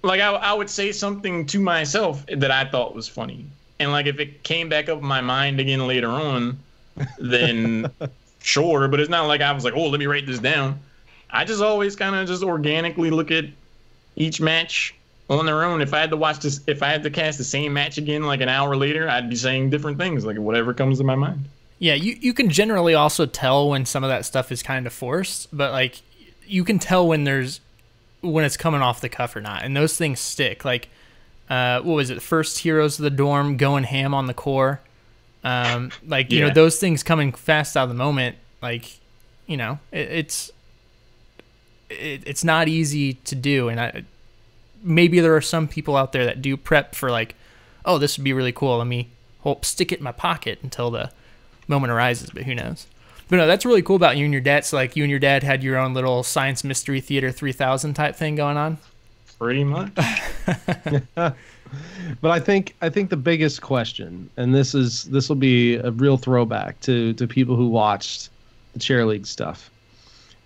like I would say something to myself that I thought was funny, and like if it came back up in my mind again later on, then sure. But it's not like I was like, oh, let me write this down. I just always kind of just organically look at each match on their own. If I had to watch this, if I had to cast the same match again like an hour later, I'd be saying different things, like whatever comes to my mind. Yeah, you can generally also tell when some of that stuff is kind of forced, but like you can tell when it's coming off the cuff or not, and those things stick. Like, what was it? First Heroes of the Dorm going ham on the core. Like you know, those things coming fast out of the moment. Like, you know, it's not easy to do, and maybe there are some people out there that do prep for like, oh, this would be really cool. Let me stick it in my pocket until the moment arises, but who knows. But no, that's really cool about you and your dad. So like you and your dad had your own little Science Mystery Theater 3000 type thing going on. Pretty much. But I think the biggest question, and this will be a real throwback to people who watched the chair league stuff,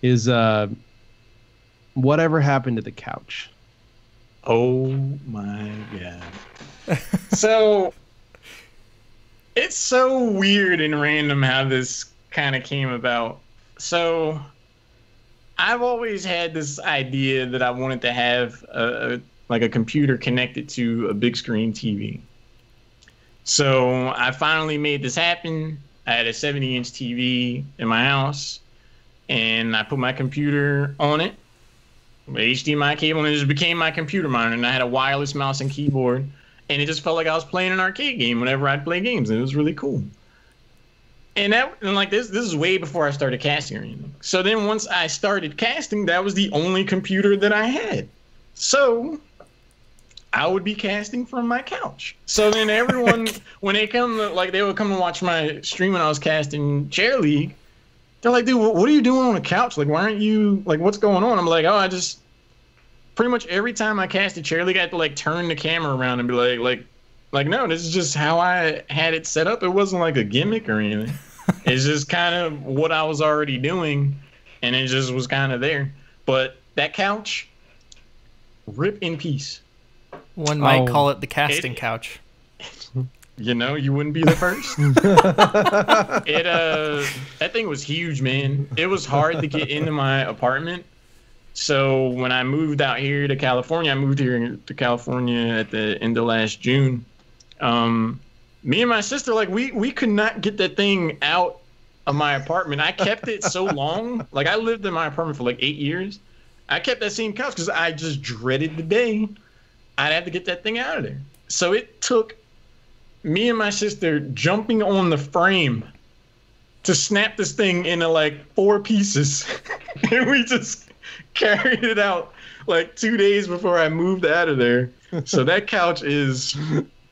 is whatever happened to the couch? Oh my god. So it's so weird and random how this kind of came about. So I've always had this idea that I wanted to have like a computer connected to a big screen TV. So I finally made this happen. I had a 70-inch TV in my house, and I put my computer on it, HDMI cable, and it just became my computer monitor. And I had a wireless mouse and keyboard, and it just felt like I was playing an arcade game whenever I'd play games, and it was really cool. And like this is way before I started casting or anything. So then once I started casting, that was the only computer that I had. So I would be casting from my couch. So then everyone, when they come, they would come and watch my stream when I was casting Chair League. They're like, dude, what are you doing on the couch? Like, why aren't you, like, what's going on? I'm like, oh, I just, pretty much every time I casted Chair League, I had to, like, turn the camera around and be like, no, this is just how I had it set up. It wasn't, like, a gimmick or anything. It's just kind of what I was already doing, and it just was kind of there. But that couch, rip in peace. One might call it the casting couch. You know, you wouldn't be the first. That thing was huge, man. It was hard to get into my apartment. So when I moved out here to California, I moved here to California at the end of last June. Me and my sister, like, we could not get that thing out of my apartment. I kept it so long. Like, I lived in my apartment for like 8 years. I kept that same couch because I just dreaded the day I'd have to get that thing out of there. So it took me and my sister jumping on the frame to snap this thing into like 4 pieces. And we just carried it out like 2 days before I moved out of there. So that couch is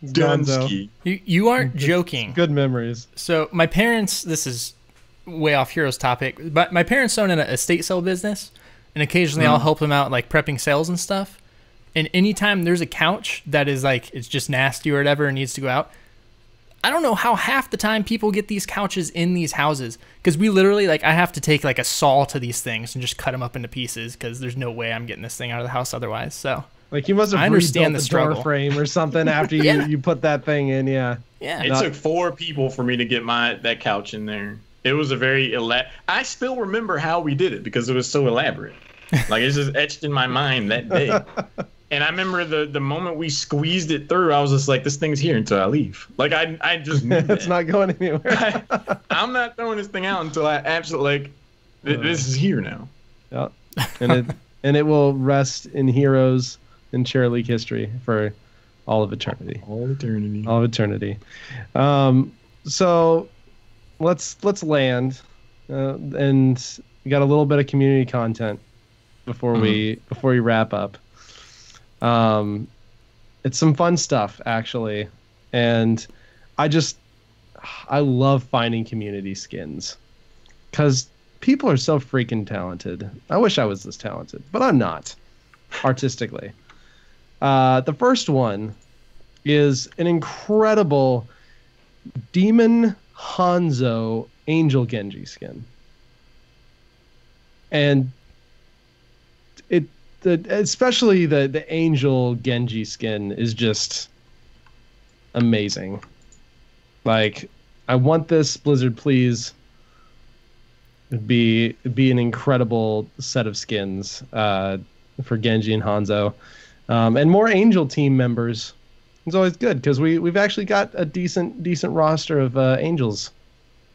Dunsky. You aren't joking. Good memories. So my parents, this is way off Heroes topic, but my parents own an estate sale business, and occasionally I'll help him out like prepping sales and stuff. And anytime there's a couch that is like it's just nasty or whatever and needs to go out, I don't know how half the time people get these couches in these houses, because we literally like I have to take like a saw to these things and just cut them up into pieces because there's no way I'm getting this thing out of the house otherwise. So like you must have understand the door struggle frame or something after you put that thing in. Yeah. It took 4 people for me to get that couch in there. It was a very I still remember how we did it because it was so elaborate. Like it's just etched in my mind that day. And I remember the moment we squeezed it through, I was just like, this thing's here until I leave. Like I just knew it's not going anywhere. I'm not throwing this thing out until I absolutely this is here now. Yeah. And it will rest in Heroes in Cherry League history for all of eternity. All of eternity. All of eternity. So let's land, and we got a little bit of community content before we wrap up. It's some fun stuff actually, and I love finding community skins because people are so freaking talented. I wish I was this talented, but I'm not artistically. The first one is an incredible Demon Hanzo Angel Genji skin. And especially the Angel Genji skin is just amazing. Like, I want this, Blizzard, please. It'd be an incredible set of skins for Genji and Hanzo. And more Angel team members. It's always good because we've actually got a decent roster of Angels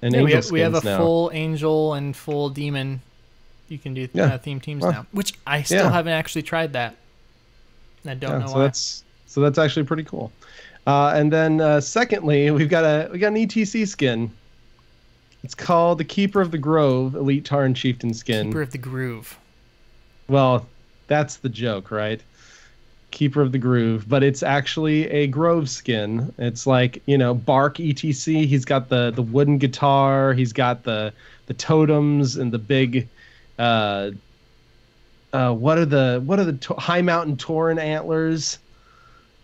and Angel skins now. We have a full Angel and full Demon. You can do theme teams now, which I still haven't actually tried that. I don't know why. So that's actually pretty cool. And then secondly, we got an ETC skin. It's called the Keeper of the Grove Elite Tarn Chieftain skin. Keeper of the Groove. Well, that's the joke, right? Keeper of the Groove, but it's actually a Grove skin. It's like, Bark ETC. He's got the wooden guitar. He's got the totems and the big. What are the High Mountain Tauren antlers,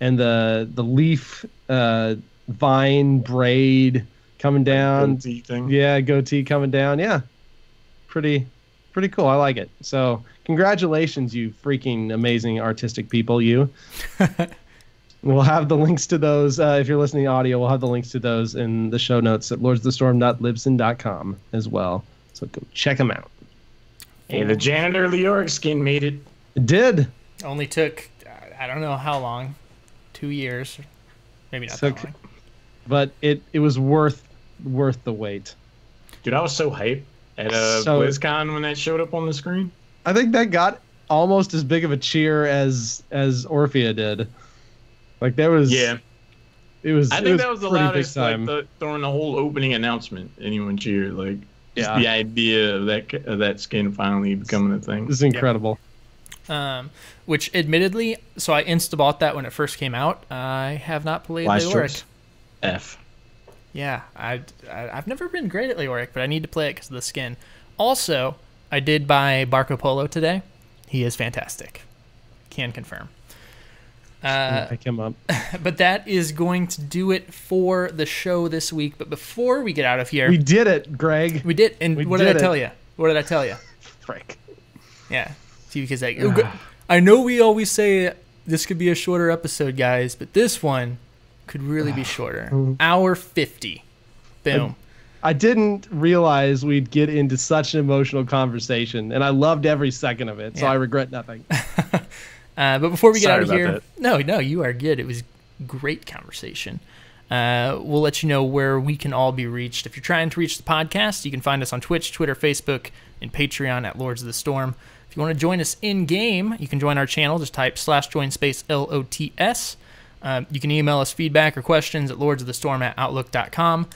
and the leaf vine braid coming down. Goatee thing. Yeah, goatee coming down. Yeah, pretty cool. I like it. So congratulations, you freaking amazing artistic people. You. We'll have the links to those if you're listening to audio. We'll have the links to those in the show notes at lordsofthestorm.libsyn.com as well. So go check them out. Hey, the Janitor Leoric skin made it. It did. Only took, I don't know how long, 2 years, maybe not that long. But it was worth the wait. Dude, I was so hyped at BlizzCon when that showed up on the screen. I think that got almost as big of a cheer as Orphea did. Like there was. Yeah. It was. I think that was the loudest, like during the whole opening announcement. Anyone cheered like. Just the idea of that skin finally becoming a thing. This is incredible. Which, admittedly, so I insta-bought that when it first came out. I have not played Leoric. F. Yeah, I've never been great at Leoric, but I need to play it because of the skin. Also, I did buy Barco Polo today. He is fantastic. Can confirm. Pick him up. But that is going to do it for the show this week. But before we get out of here, we did it, Greg. We did. And what did I tell you? What did I tell you? Frick. Yeah. See, because I know we always say this could be a shorter episode, guys, but this one could really be shorter. Hour 50. Boom. I didn't realize we'd get into such an emotional conversation, and I loved every second of it, so I regret nothing. But before we get out of here, no, you are good. It was great conversation. We'll let you know where we can all be reached. If you're trying to reach the podcast, you can find us on Twitch, Twitter, Facebook, and Patreon at Lords of the Storm. If you want to join us in-game, you can join our channel. Just type /join space LOTS. You can email us feedback or questions at lordsofthestorm@outlook.com.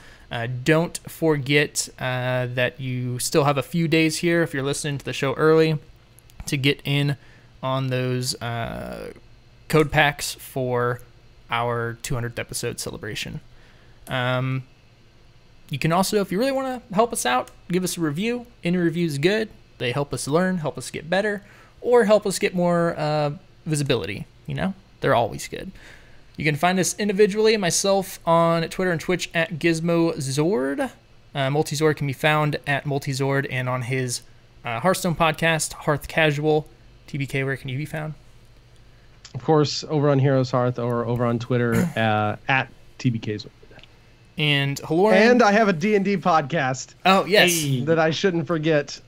Don't forget that you still have a few days here, if you're listening to the show early, to get in on those code packs for our 200th episode celebration. You can also, if you really want to help us out, give us a review. Any review is good. They help us learn, help us get better, or help us get more visibility. You know, they're always good. You can find us individually, myself on Twitter and Twitch at Gizmozord. Multizord can be found at Multizord and on his Hearthstone podcast, Hearth Casual. TBK, where can you be found? Of course, over on HeroesHearth or over on Twitter at TBKZord. And Halorin. And I have a D&D podcast. Oh, yes. That I shouldn't forget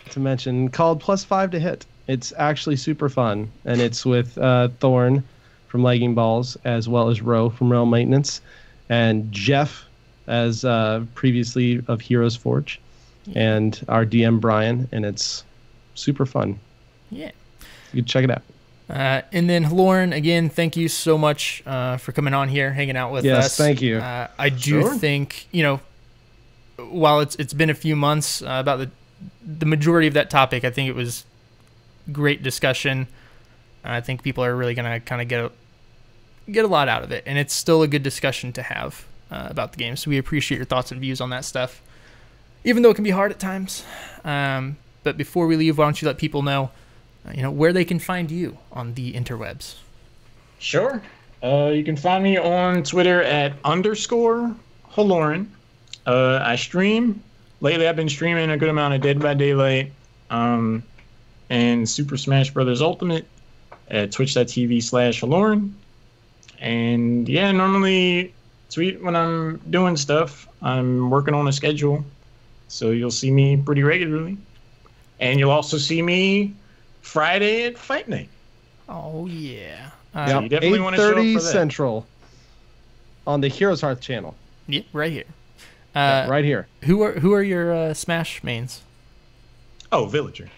to mention, called +5 to Hit. It's actually super fun, and it's with Thorn from Lagging Balls, as well as Ro from Realm Maintenance, and Jeff, as previously of Heroes Forge, and our DM Brian, and it's super fun. Yeah. You can check it out. And then Halorin, again, thank you so much for coming on here, hanging out with us. Yes, thank you. I do think, you know, while it's been a few months about the majority of that topic, I think it was great discussion. I think people are really going to kind of get a lot out of it, and it's still a good discussion to have about the game. So we appreciate your thoughts and views on that stuff, even though it can be hard at times. But before we leave, why don't you let people know, where they can find you on the interwebs? Sure. You can find me on Twitter at _Halorin. I stream. Lately, I've been streaming a good amount of Dead by Daylight and Super Smash Bros. Ultimate at twitch.tv/Halorin. And yeah, normally tweet when I'm doing stuff. I'm working on a schedule, so you'll see me pretty regularly. And you'll also see me Friday at Fight Night. Oh, yeah. So you definitely want to show up for that. 8:30 Central on the HeroesHearth channel. Yep, right here. Right here. Who are your Smash mains? Oh, Villager.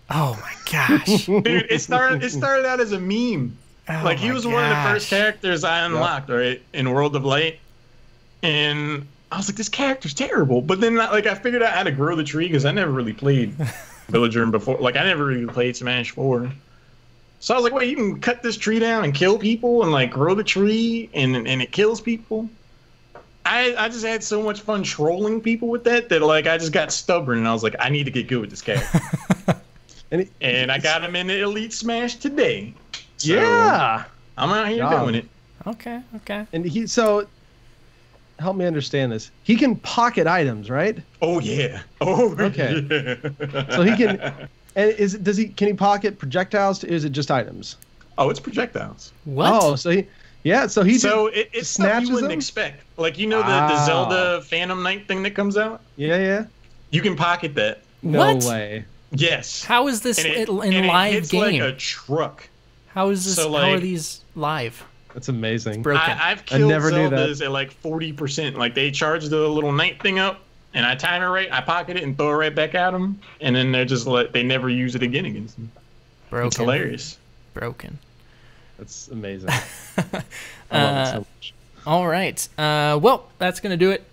Oh my gosh. Dude, it started out as a meme. Oh he was one of the first characters I unlocked, right, in World of Light. And I was like, this character's terrible. But then I figured out how to grow the tree because I never really played Villager before. I never really played Smash 4. So I was like, wait, you can cut this tree down and kill people and grow the tree and it kills people? I just had so much fun trolling people with that I just got stubborn and I was like, I need to get good with this character. and I got him in the Elite Smash today. So yeah. I'm out here doing it. Okay. And help me understand this. He can pocket items, right? Oh yeah. Oh okay. Yeah. So he can. And can he pocket projectiles? Is it just items? Oh, it's projectiles. What? Oh, so he. Yeah, so he. So it's stuff you wouldn't expect. The Zelda Phantom Knight thing that comes out. Yeah. You can pocket that. No way. Yes. How is this in live hits game? Like a truck. How is this? How are these live? That's amazing. It's broken. I've killed Zeldas at 40%. They charge the little knight thing up, and I time it right. I pocket it and throw it right back at them, and then they're just they never use it again against me. Broken. It's hilarious. Broken. That's amazing. I love it so much. All right. Well, that's going to do it.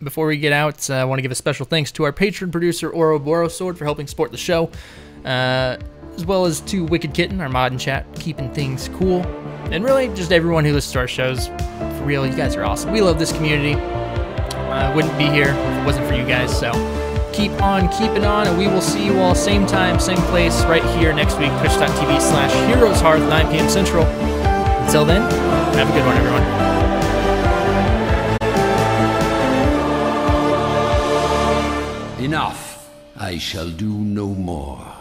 Before we get out, I want to give a special thanks to our patron producer, Ouroborosword, for helping support the show, as well as to Wicked Kitten, our mod in chat, keeping things cool. And really, just everyone who listens to our shows. For real, you guys are awesome. We love this community. Wouldn't be here if it wasn't for you guys. So keep on keeping on, and we will see you all same time, same place, right here next week, twitch.tv/HeroesHearth, 9 p.m. Central. Until then, have a good one, everyone. Enough. I shall do no more.